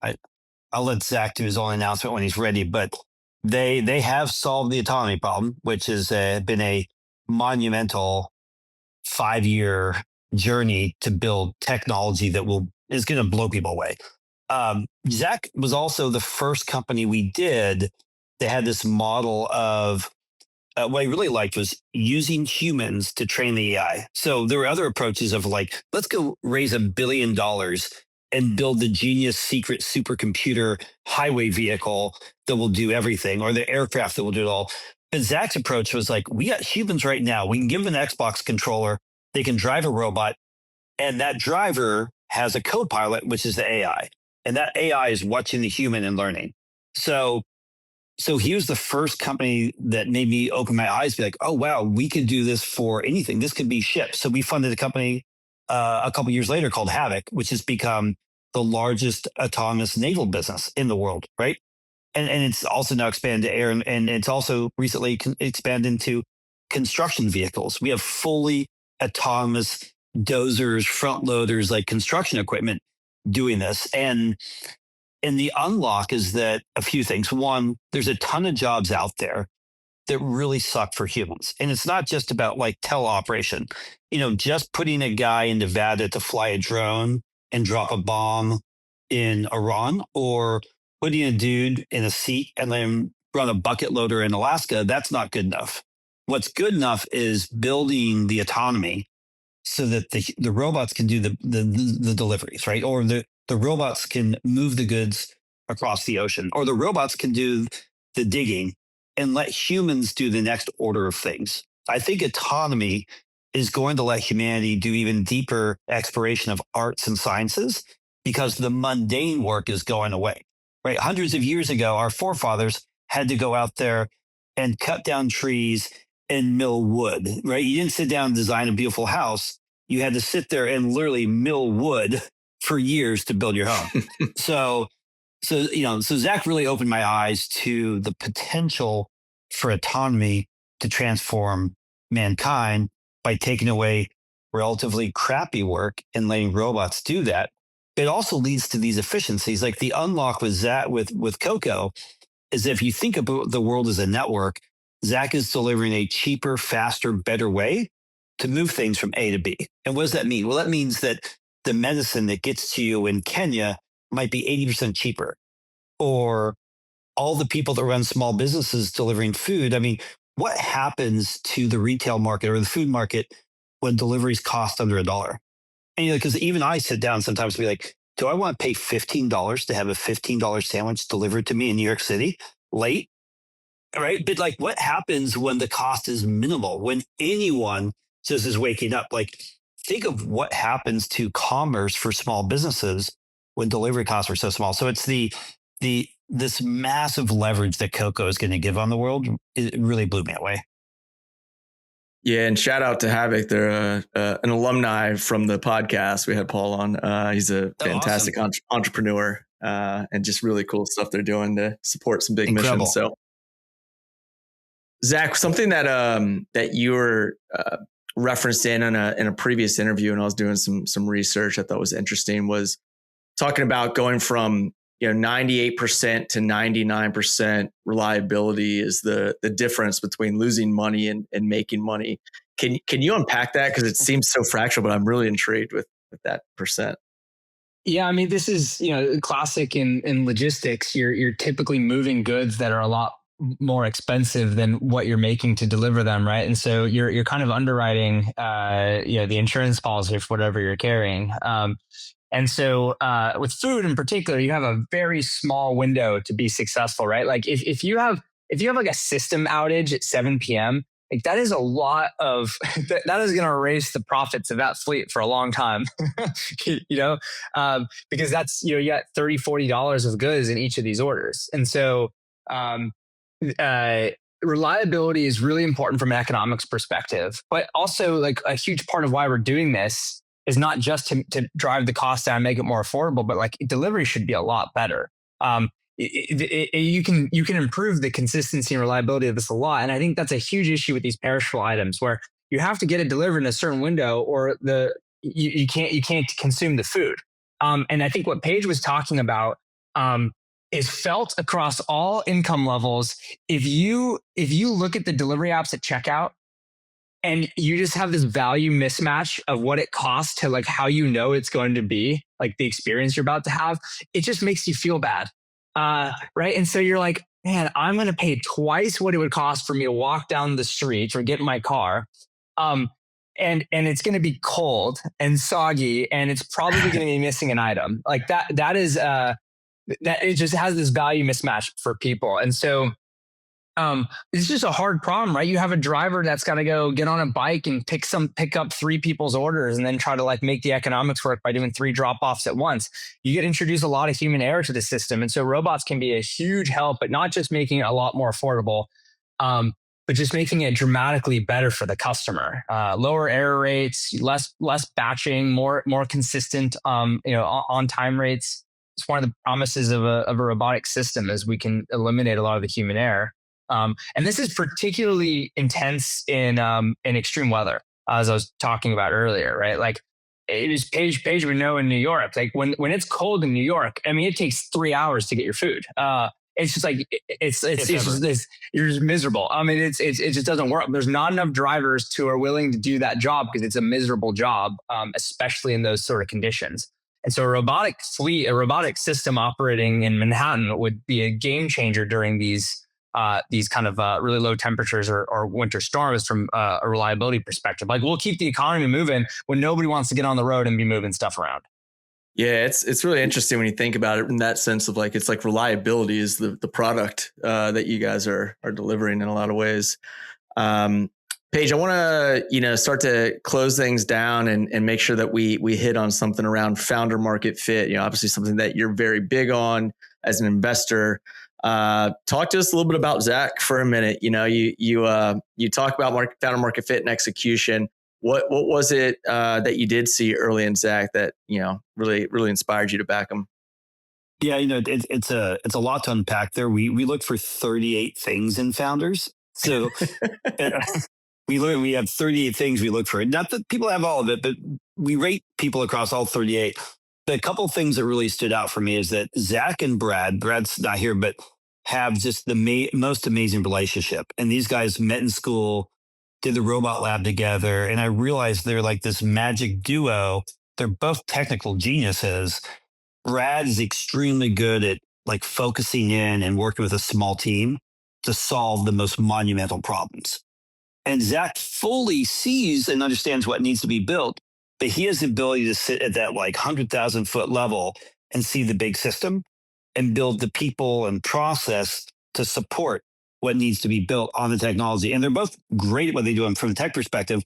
D: I'll let Zach do his own announcement when he's ready, but they have solved the autonomy problem, which has been a monumental 5-year journey to build technology that is going to blow people away. Zach was also the first company we did that had this model of what I really liked was using humans to train the AI. So there were other approaches of like, let's go raise $1 billion and build the genius secret supercomputer highway vehicle that will do everything, or the aircraft that will do it all. But Zach's approach was like, we got humans right now. We can give them an Xbox controller. They can drive a robot, and that driver has a co-pilot, which is the AI. And that AI is watching the human and learning. So he was the first company that made me open my eyes, be like, oh, wow, we could do this for anything. This could be ships. So we funded a company a couple of years later called Havoc, which has become the largest autonomous naval business in the world, right? And it's also now expanded to air, and it's also recently expanded into construction vehicles. We have fully autonomous dozers, front loaders, like construction equipment doing this. And the unlock is that a few things. One, there's a ton of jobs out there that really suck for humans. And it's not just about like teleoperation. Just putting a guy in Nevada to fly a drone and drop a bomb in Iran, or putting a dude in a seat and let him run a bucket loader in Alaska, that's not good enough. What's good enough is building the autonomy so that the robots can do the deliveries, right? Or the robots can move the goods across the ocean, or the robots can do the digging and let humans do the next order of things. I think autonomy is going to let humanity do even deeper exploration of arts and sciences, because the mundane work is going away, right? Hundreds of years ago, our forefathers had to go out there and cut down trees and mill wood, right? You didn't sit down and design a beautiful house. You had to sit there and literally mill wood for years to build your home. So Zach really opened my eyes to the potential for autonomy to transform mankind by taking away relatively crappy work and letting robots do that. It also leads to these efficiencies. Like the unlock with Zach with Coco is, if you think about the world as a network, Zach is delivering a cheaper, faster, better way to move things from A to B. And what does that mean? Well, that means that the medicine that gets to you in Kenya might be 80% cheaper. Or all the people that run small businesses delivering food. I mean, what happens to the retail market or the food market when deliveries cost under $1? And because even I sit down sometimes to be like, do I want to pay $15 to have a $15 sandwich delivered to me in New York City late? Right. But like, what happens when the cost is minimal, when anyone just is waking up? Like, think of what happens to commerce for small businesses when delivery costs are so small. So it's this massive leverage that Coco is going to give on the world. It really blew me away.
A: Yeah, and shout out to Havoc. They're an alumni from the podcast. We had Paul on. He's a fantastic entrepreneur, and just really cool stuff they're doing to support some big missions. So, Zach, something that you're referenced in a previous interview, and I was doing some research I thought was interesting, was talking about going from 98% to 99% reliability is the difference between losing money and making money. Can you unpack that? Because it seems so fractional, but I'm really intrigued with that percent.
C: Yeah, I mean, this is classic in logistics. You're typically moving goods that are a lot more expensive than what you're making to deliver them, right? And so you're kind of underwriting, the insurance policy for whatever you're carrying. And so with food in particular, you have a very small window to be successful, right? Like if you have like a system outage at 7 p.m., like that is a lot of that is going to erase the profits of that fleet for a long time, because that's you got $30-$40 of goods in each of these orders, and so reliability is really important from an economics perspective, but also like a huge part of why we're doing this is not just to drive the cost down and make it more affordable, but like delivery should be a lot better. You can improve the consistency and reliability of this a lot. And I think that's a huge issue with these perishable items where you have to get it delivered in a certain window or you can't consume the food. And I think what Paige was talking about is felt across all income levels. If you look at the delivery apps at checkout and you just have this value mismatch of what it costs to like how it's going to be, like the experience you're about to have, it just makes you feel bad. Right. And so you're like, man, I'm going to pay twice what it would cost for me to walk down the street or get in my car. And it's going to be cold and soggy and it's probably going to be missing an item like that. That is, that it just has this value mismatch for people. And so, it's just a hard problem, right? You have a driver that's got to go get on a bike and pick up 3 people's orders and then try to like make the economics work by doing 3 drop-offs at once. You get introduced a lot of human error to the system. And so robots can be a huge help, but not just making it a lot more affordable, but just making it dramatically better for the customer. Lower error rates, less batching, more consistent, on time rates. It's one of the promises of a robotic system is we can eliminate a lot of the human error. And this is particularly intense in extreme weather, as I was talking about earlier, right? Like it is Paige would know in New York, like when it's cold in New York, I mean, it takes 3 hours to get your food. It's just like, you're just miserable. I mean, it just doesn't work. There's not enough drivers who are willing to do that job because it's a miserable job, especially in those sort of conditions. And so a robotic system operating in Manhattan would be a game changer during these kind of really low temperatures or winter storms from a reliability perspective. Like we'll keep the economy moving when nobody wants to get on the road and be moving stuff around.
A: Yeah, it's really interesting when you think about it in that sense of like, it's like reliability is the product that you guys are delivering in a lot of ways. Paige, I want to, start to close things down and make sure that we hit on something around founder market fit, obviously something that you're very big on as an investor. Talk to us a little bit about Zach for a minute. You talk about founder market fit and execution. What was it that you did see early in Zach that really inspired you to back him?
D: Yeah, it's a lot to unpack there. We look for 38 things in founders. So we have 38 things we look for. Not that people have all of it, but we rate people across all 38. The couple of things that really stood out for me is that Zach and Brad's not here, but have just the most amazing relationship. And these guys met in school, did the robot lab together. And I realized they're like this magic duo. They're both technical geniuses. Brad is extremely good at like focusing in and working with a small team to solve the most monumental problems. And Zach fully sees and understands what needs to be built, but he has the ability to sit at that like 100,000 foot level and see the big system and build the people and process to support what needs to be built on the technology. And they're both great at what they do from the tech perspective,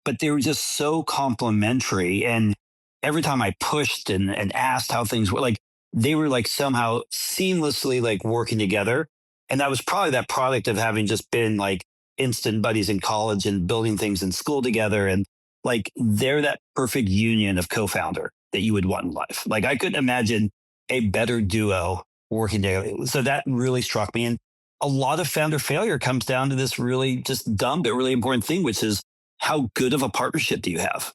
D: but they were just so complementary. And every time I pushed and asked how things were, like they were like somehow seamlessly like working together. And that was probably that product of having just been like instant buddies in college and building things in school together. And like they're that perfect union of co-founder that you would want in life. Like I couldn't imagine a better duo working together. So that really struck me. And a lot of founder failure comes down to this really just dumb but really important thing, which is how good of a partnership do you have?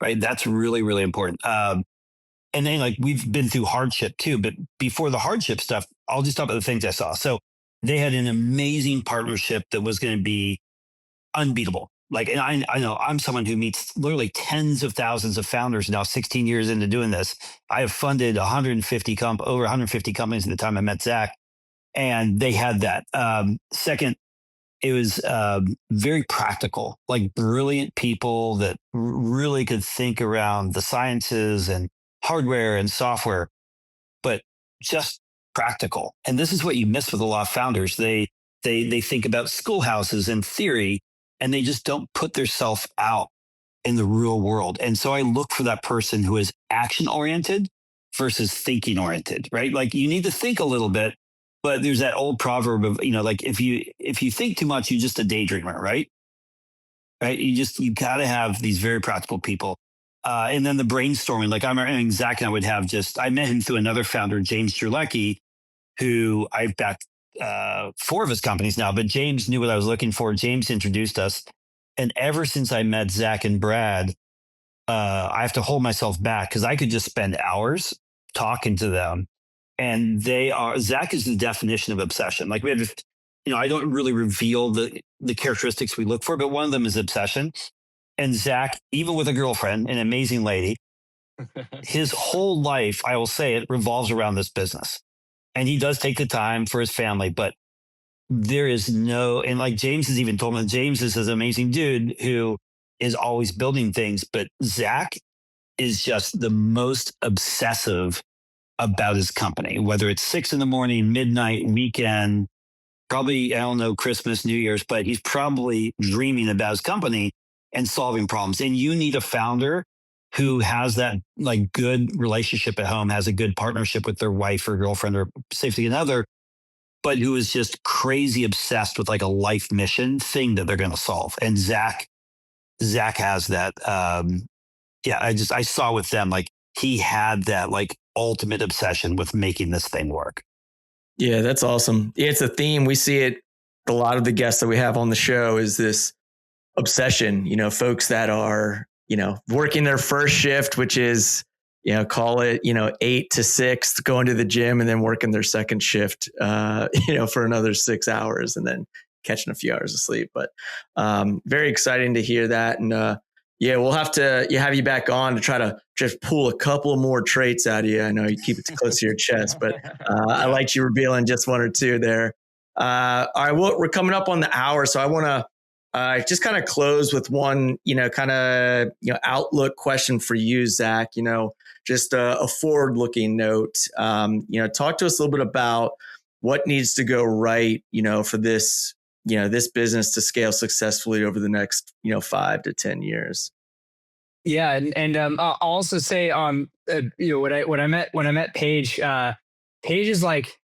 D: Right. That's really, really important. And then like we've been through hardship too, but before the hardship stuff, I'll just talk about the things I saw. So they had an amazing partnership that was going to be unbeatable. Like, and I know I'm someone who meets literally tens of thousands of founders now, 16 years into doing this. I have funded over 150 companies at the time I met Zach, and they had that. Second, it was very practical, like brilliant people that really could think around the sciences and hardware and software, but just practical. And this is what you miss with a lot of founders. They think about schoolhouses and theory, and they just don't put themselves out in the real world. And so I look for that person who is action oriented versus thinking oriented, right? Like you need to think a little bit, but there's that old proverb of, like if you think too much, you're just a daydreamer, right? Right. You got to have these very practical people. And then the brainstorming, like Zach and I would have I met him through another founder, James Jerlecki, who I've backed 4 of his companies now, but James knew what I was looking for. James introduced us. And ever since I met Zach and Brad, I have to hold myself back because I could just spend hours talking to them. And Zach is the definition of obsession. Like we have, I don't really reveal the characteristics we look for, but one of them is obsession. And Zach, even with a girlfriend, an amazing lady, his whole life, I will say it, revolves around this business. And he does take the time for his family, but there is and like James has even told me, James is this amazing dude who is always building things, but Zach is just the most obsessive about his company, whether it's 6 a.m, midnight, weekend, probably, I don't know, Christmas, New Year's, but he's probably dreaming about his company and solving problems. And you need a founder who has that like good relationship at home, has a good partnership with their wife or girlfriend or significant other, but who is just crazy obsessed with like a life mission thing that they're going to solve. And Zach has that. I saw with them, like he had that like ultimate obsession with making this thing work.
A: Yeah, that's awesome. It's a theme. We see it. A lot of the guests that we have on the show is this obsession, folks that are, working their first shift, which is, call it, 8 to 6, going to the gym and then working their second shift, for another 6 hours and then catching a few hours of sleep. But very exciting to hear that. And we'll have to have you back on to try to just pull a couple more traits out of you. I know you keep it close to your chest, but I liked you revealing just 1 or 2 there. All right, we're coming up on the hour. So I want to just kind of close with one, outlook question for you, Zach, just a forward-looking note. Talk to us a little bit about what needs to go right, for this, this business to scale successfully over the next, 5 to 10 years.
C: Yeah. And I'll also say, when I met Paige, Paige is like,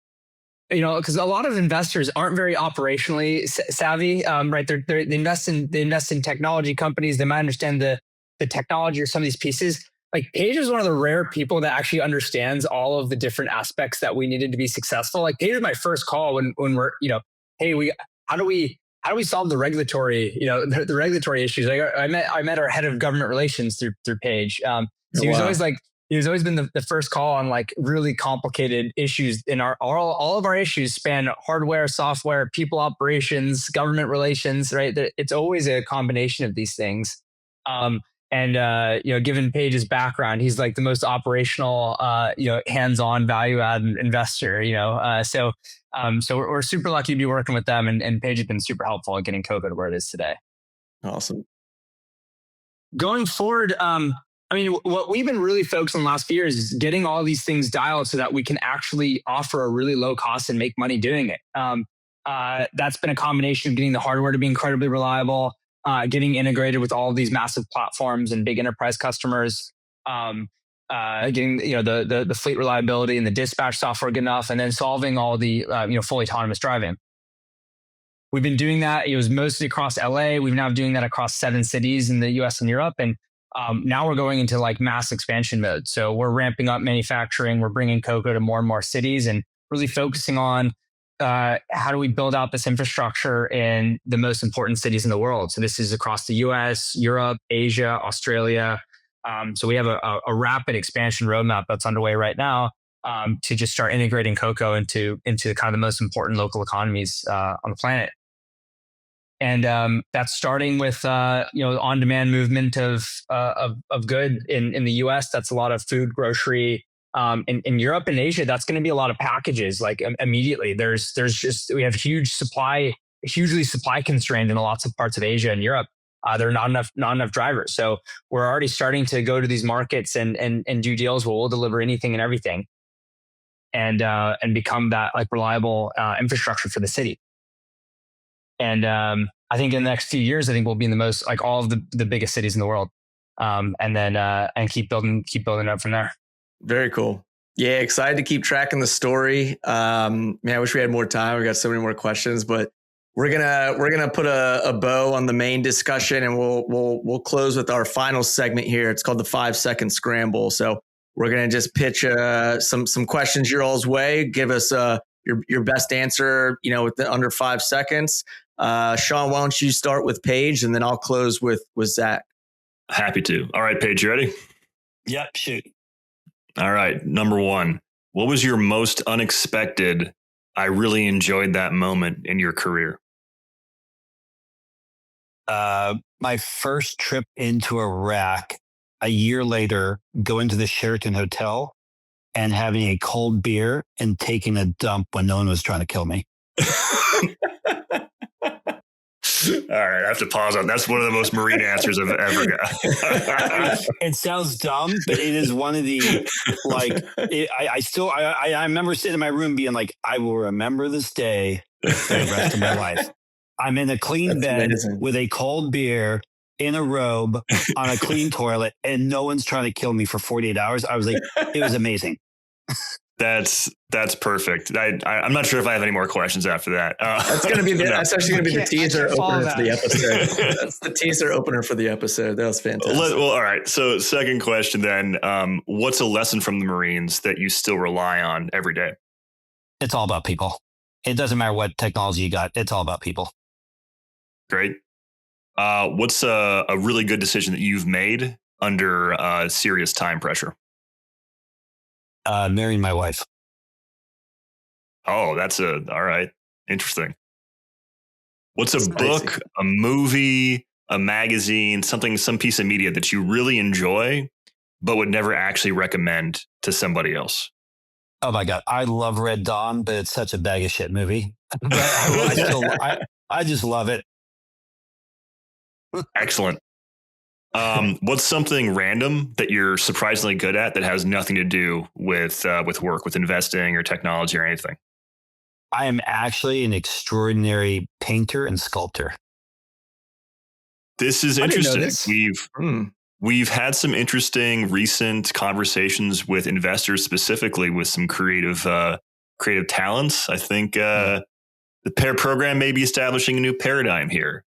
C: because a lot of investors aren't very operationally savvy, right? They invest in technology companies. They might understand the technology or some of these pieces. Like Paige is one of the rare people that actually understands all of the different aspects that we needed to be successful. Like Paige was my first call when we're, hey, how do we solve the regulatory, the regulatory issues? I met our head of government relations through Paige. So he was always like, he's always been the first call on like really complicated issues. In all of our issues span hardware, software, people operations, government relations, right? It's always a combination of these things. Given Paige's background, he's like the most operational, hands-on value-add investor, So we're super lucky to be working with them, and Paige has been super helpful in getting Coco to where it is today.
A: Awesome.
C: Going forward, what we've been really focused on the last few years is getting all these things dialed so that we can actually offer a really low cost and make money doing it. That's been a combination of getting the hardware to be incredibly reliable, getting integrated with all of these massive platforms and big enterprise customers, getting the fleet reliability and the dispatch software good enough, and then solving all the fully autonomous driving. We've been doing that. It was mostly across LA. We're now doing that across 7 cities in the US and Europe, and now we're going into like mass expansion mode. So we're ramping up manufacturing. We're bringing Coco to more and more cities and really focusing on how do we build out this infrastructure in the most important cities in the world? So this is across the US, Europe, Asia, Australia. So we have a rapid expansion roadmap that's underway right now to just start integrating Coco into kind of the most important local economies on the planet. And that's starting with on-demand movement of good in the US. That's a lot of food, grocery. In Europe and Asia, that's going to be a lot of packages. Like immediately, we have hugely supply constrained in lots of parts of Asia and Europe. There are not enough drivers. So we're already starting to go to these markets and do deals where we'll deliver anything and everything, and become that like reliable infrastructure for the city. And I think in the next few years, I think we'll be in the most like all of the biggest cities in the world, and keep building up from there.
A: Very cool. Yeah, excited to keep tracking the story. Man, I wish we had more time. We got so many more questions, but we're gonna put a bow on the main discussion, and we'll close with our final segment here. It's called the 5-second scramble. So we're gonna just pitch some questions your all's way. Give us your best answer, with under 5 seconds. Sean, why don't you start with Paige, and then I'll close with Zach.
B: Happy to. All right, Paige, you ready?
D: Yep, shoot.
B: All right. Number 1, what was your most unexpected, I really enjoyed that moment in your career?
D: My first trip into Iraq, a year later, going to the Sheraton Hotel and having a cold beer and taking a dump when no one was trying to kill me.
B: All right, I have to pause on. That's one of the most Marine answers I've ever got.
D: It sounds dumb, but it is one of the I remember sitting in my room being like, I will remember this day for the rest of my life. I'm in a clean bed with a cold beer in a robe on a clean toilet, and no one's trying to kill me for 48 hours. I was like, it was amazing.
B: That's perfect. I'm not sure if I have any more questions after that.
A: That's going to be that's actually going to be the teaser opener for the episode. That's the teaser opener for the episode. That was fantastic.
B: Well, all right. So second question then, what's a lesson from the Marines that you still rely on every day?
D: It's all about people. It doesn't matter what technology you got. It's all about people.
B: Great. What's a really good decision that you've made under serious time pressure?
D: Marrying my wife.
B: Oh, all right. Interesting. What's a book, a movie, a magazine, some piece of media that you really enjoy, but would never actually recommend to somebody else?
D: Oh my God. I love Red Dawn, but it's such a bag of shit movie. But I just love it.
B: Excellent. What's something random that you're surprisingly good at that has nothing to do with work, with investing or technology or anything?
D: I am actually an extraordinary painter and sculptor.
B: This is interesting. We've had some interesting recent conversations with investors, specifically with some creative talents. I think the pair program may be establishing a new paradigm here.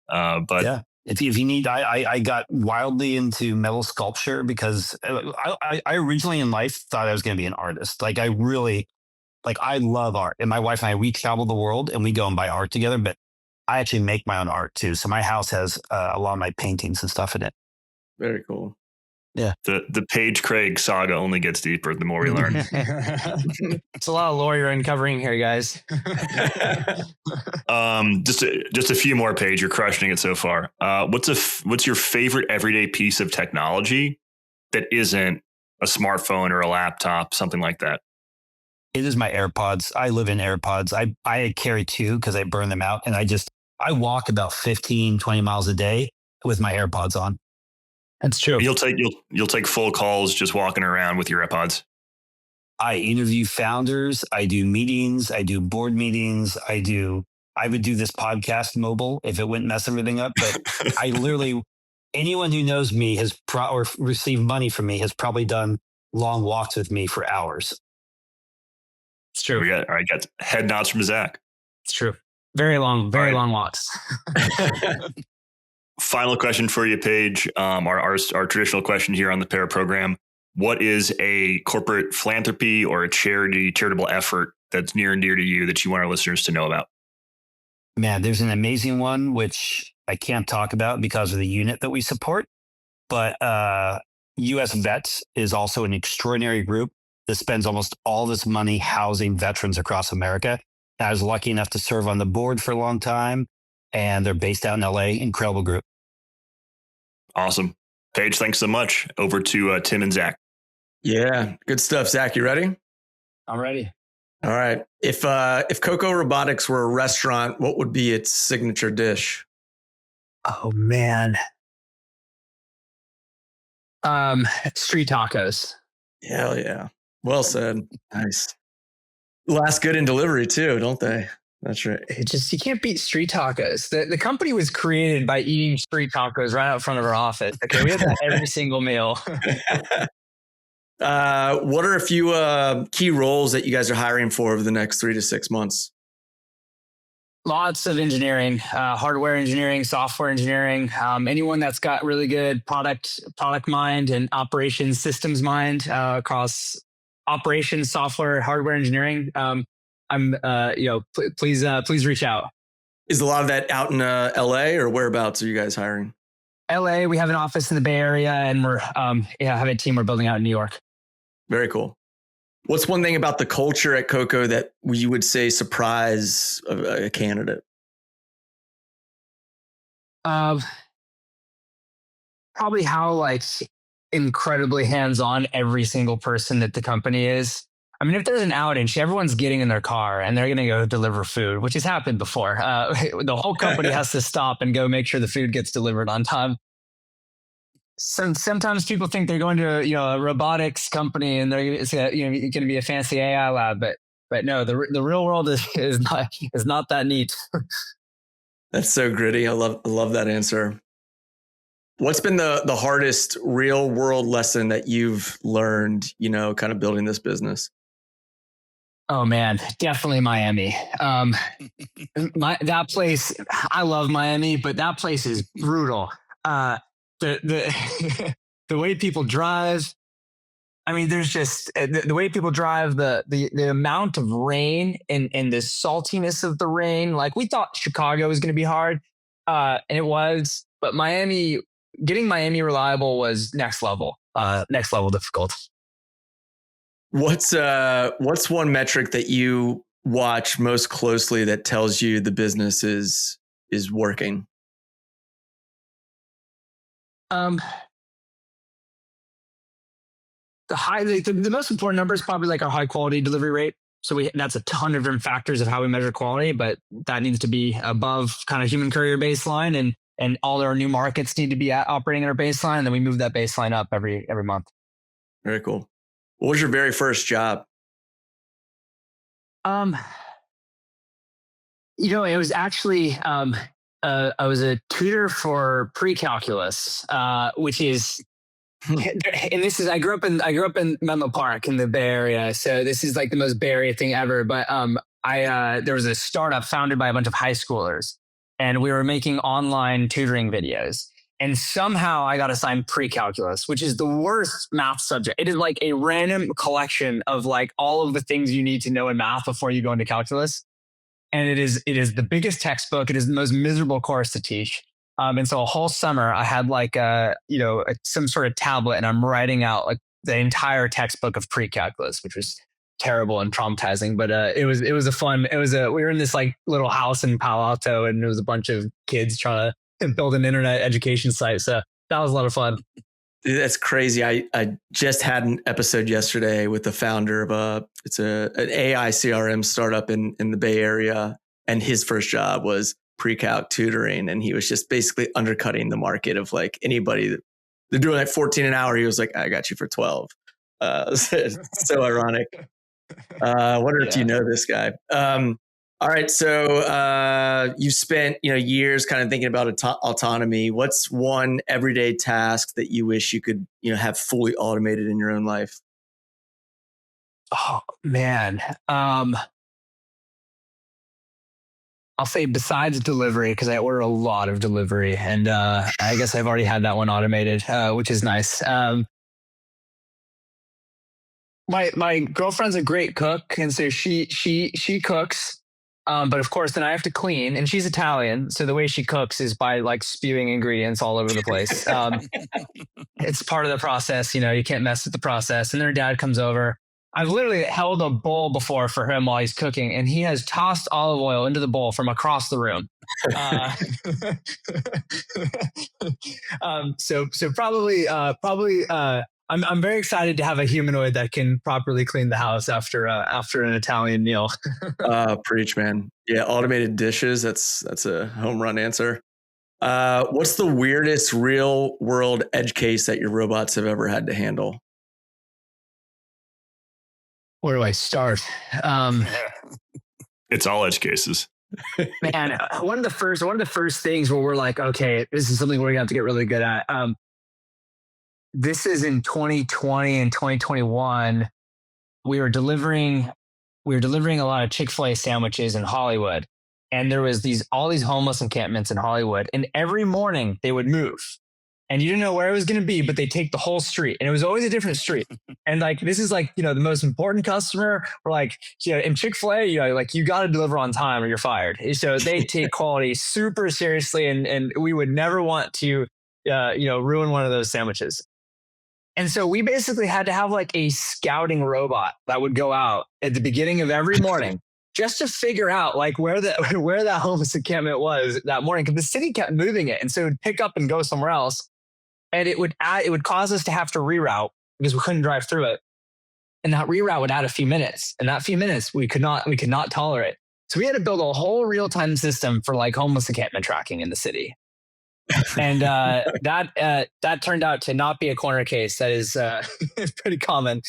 B: But yeah.
D: If you need, I got wildly into metal sculpture because I originally in life thought I was going to be an artist. Like I love art, and my wife and I, we travel the world and we go and buy art together, but I actually make my own art too. So my house has a lot of my paintings and stuff in it.
A: Very cool.
D: Yeah.
B: The Paige Craig saga only gets deeper the more we learn.
C: It's a lot of lawyer uncovering here, guys.
B: Just a few more, Paige. You're crushing it so far. What's your favorite everyday piece of technology that isn't a smartphone or a laptop, something like that?
D: It is my AirPods. I live in AirPods. I carry 2 because I burn them out, and I walk about 15, 20 miles a day with my AirPods on.
C: That's true.
B: You'll take full calls just walking around with your AirPods.
D: I interview founders. I do meetings. I do board meetings. I would do this podcast mobile if it wouldn't mess everything up. But I literally, anyone who knows me or received money from me has probably done long walks with me for hours.
C: It's true.
B: I got head nods from Zach.
C: It's true. Very long walks.
B: Final question for you, Paige. Our traditional question here on the pair program. What is a corporate philanthropy or a charitable effort that's near and dear to you that you want our listeners to know about?
D: Man, there's an amazing one, which I can't talk about because of the unit that we support. But US Vets is also an extraordinary group that spends almost all this money housing veterans across America. I was lucky enough to serve on the board for a long time, and they're based out in LA. Incredible group.
B: Awesome. Paige, thanks so much. Over to Tim and Zach.
A: Yeah, good stuff. Zach, you ready?
C: I'm ready.
A: All right. If Coco Robotics were a restaurant, what would be its signature dish?
C: Oh man. Street tacos.
A: Hell yeah. Well said. Nice. Last good in delivery too, don't they? That's right.
C: You can't beat street tacos. The company was created by eating street tacos right out front of our office. Okay, we have that every single meal.
A: What are a few key roles that you guys are hiring for over the next 3 to 6 months?
C: Lots of engineering, hardware engineering, software engineering. Anyone that's got really good product mind and operations systems mind across operations, software, hardware engineering. Please reach out.
A: Is a lot of that out in LA, or whereabouts are you guys hiring?
C: LA, we have an office in the Bay Area, and we're have a team we're building out in New York.
A: Very cool. What's one thing about the culture at Coco that you would say surprise a candidate?
C: Probably how incredibly hands-on every single person at the company is. I mean, if there's an outage, everyone's getting in their car and they're going to go deliver food, which has happened before. The whole company has to stop and go make sure the food gets delivered on time. Sometimes people think they're going to a robotics company and it's going to be a fancy AI lab, but no, the real world is not that neat.
A: That's so gritty. I love that answer. What's been the hardest real world lesson that you've learned, kind of building this business?
C: Oh man, definitely Miami. That place, I love Miami, but that place is brutal. The way people drive. I mean, there's just the way people drive, the amount of rain and the saltiness of the rain. Like, we thought Chicago was going to be hard, and it was, but getting Miami reliable was next level difficult.
A: What's one metric that you watch most closely that tells you the business is working?
C: The most important number is probably our high quality delivery rate. So that's a ton of different factors of how we measure quality, but that needs to be above kind of human courier baseline, and all our new markets need to be operating at our baseline, and then we move that baseline up every month.
A: Very cool. What was your very first job?
C: It was actually I was a tutor for pre-calculus, which is, and this is I grew up in Menlo Park in the Bay Area, so this is the most Bay Area thing ever. But there was a startup founded by a bunch of high schoolers, and we were making online tutoring videos. And somehow I got assigned pre-calculus, which is the worst math subject. It is a random collection of all of the things you need to know in math before you go into calculus. And it is the biggest textbook. It is the most miserable course to teach. And so a whole summer I had some sort of tablet, and I'm writing out the entire textbook of pre-calculus, which was terrible and traumatizing. But we were in this little house in Palo Alto, and there was a bunch of kids trying to build an internet education site. So that was a lot of fun.
A: That's crazy. I just had an episode yesterday with the founder of an AI CRM startup in the Bay Area. And his first job was pre-calc tutoring. And he was just basically undercutting the market of anybody they're doing 14 an hour. He was like, I got you for 12. So ironic. I wonder if you know this guy. All right. So you spent years kind of thinking about autonomy. What's one everyday task that you wish you could have fully automated in your own life?
C: Oh man, I'll say besides delivery, because I order a lot of delivery, and I guess I've already had that one automated, which is nice. my girlfriend's a great cook, and so she cooks. But of course, then I have to clean, and she's Italian, so the way she cooks is by like spewing ingredients all over the place. It's part of the process, you can't mess with the process. And then her dad comes over. I've literally held a bowl before for him while he's cooking, and he has tossed olive oil into the bowl from across the room. So probably. I'm very excited to have a humanoid that can properly clean the house after an Italian meal.
A: Preach, man. Yeah, automated dishes. That's a home run answer. What's the weirdest real world edge case that your robots have ever had to handle?
C: Where do I start?
B: It's all edge cases.
C: Man, one of the first things where we're like, okay, this is something we're gonna have to get really good at. This is in 2020 and 2021. We were delivering a lot of Chick-fil-A sandwiches in Hollywood. And there was all these homeless encampments in Hollywood. And every morning they would move. And you didn't know where it was going to be, but they take the whole street. And it was always a different street. And like, this is like, the most important customer. Or like, in Chick-fil-A, like you got to deliver on time or you're fired. So they take quality super seriously. And we would never want to, ruin one of those sandwiches. And so we basically had to have like a scouting robot that would go out at the beginning of every morning just to figure out like where that homeless encampment was that morning, because the city kept moving it. And so it would pick up and go somewhere else. And it would cause us to have to reroute because we couldn't drive through it. And that reroute would add a few minutes. And that few minutes we could not tolerate. So we had to build a whole real-time system for like homeless encampment tracking in the city. And that turned out to not be a corner case. That is pretty common.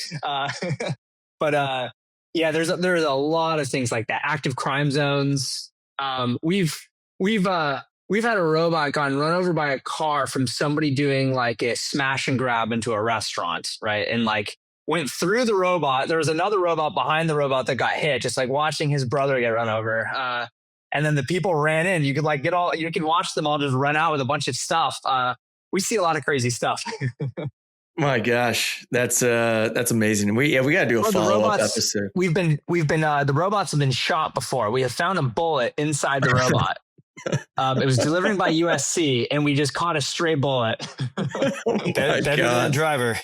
C: But there's a lot of things like that. Active crime zones. We've had a robot gone run over by a car from somebody doing like a smash and grab into a restaurant, right? And like went through the robot. There was another robot behind the robot that got hit, just like watching his brother get run over. And then the people ran in. You could like you can watch them all just run out with a bunch of stuff. We see a lot of crazy stuff.
A: My gosh, that's amazing. We got to do a follow-up episode.
C: We've been the robots have been shot before. We have found a bullet inside the robot. It was delivering by USC, and we just caught a stray bullet.
D: Better than a driver.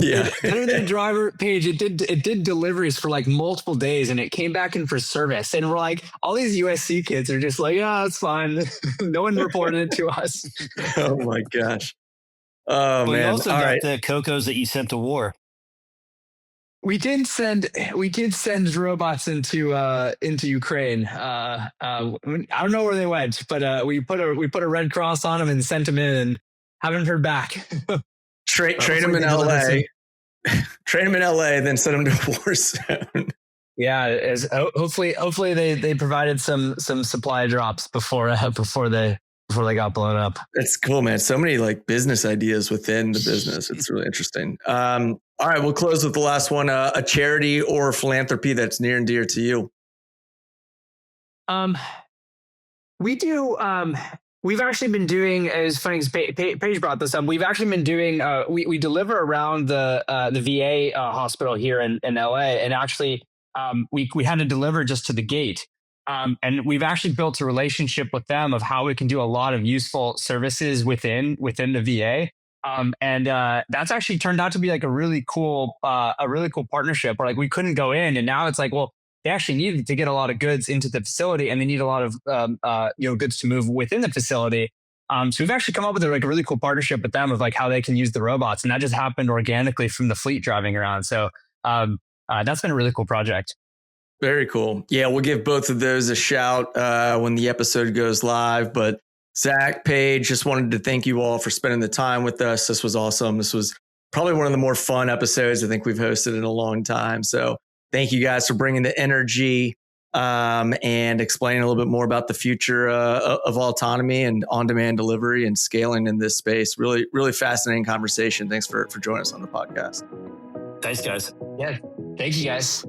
A: Yeah,
C: better than a driver. Paige, it did deliveries for like multiple days, and it came back in for service. And we're like, all these USC kids are just like, yeah, it's fine. No one reported it to us.
A: Oh my gosh. Oh man.
D: You also got the Cocos that you sent to war.
C: We did send robots into Ukraine. I don't know where they went, but we put a Red Cross on them and sent them in, and haven't heard back.
A: Train them in LA. Train them in LA, then send them to war zone.
C: Yeah, hopefully they provided some supply drops before they got blown up.
A: That's cool, man. So many like business ideas within the business. It's really interesting. All right, we'll close with the last one. A charity or philanthropy that's near and dear to you.
C: We do. We've actually been doing. It's funny, Paige brought this up. We've actually been doing. We deliver around the VA hospital here in LA, and actually, we had to deliver just to the gate. And we've actually built a relationship with them of how we can do a lot of useful services within the VA. And that's actually turned out to be like a really cool partnership where like we couldn't go in, and now it's like, well, they actually needed to get a lot of goods into the facility, and they need a lot of goods to move within the facility. So we've actually come up with a really cool partnership with them of like how they can use the robots, and that just happened organically from the fleet driving around. So that's been a really cool project.
A: Very cool. Yeah, we'll give both of those a shout when the episode goes live. But Zach, Paige, just wanted to thank you all for spending the time with us. This was awesome. This was probably one of the more fun episodes I think we've hosted in a long time. So thank you guys for bringing the energy and explaining a little bit more about the future of autonomy and on-demand delivery and scaling in this space. Really, really fascinating conversation. Thanks for joining us on the podcast.
D: Thanks, guys.
C: Yeah. Thank you, guys.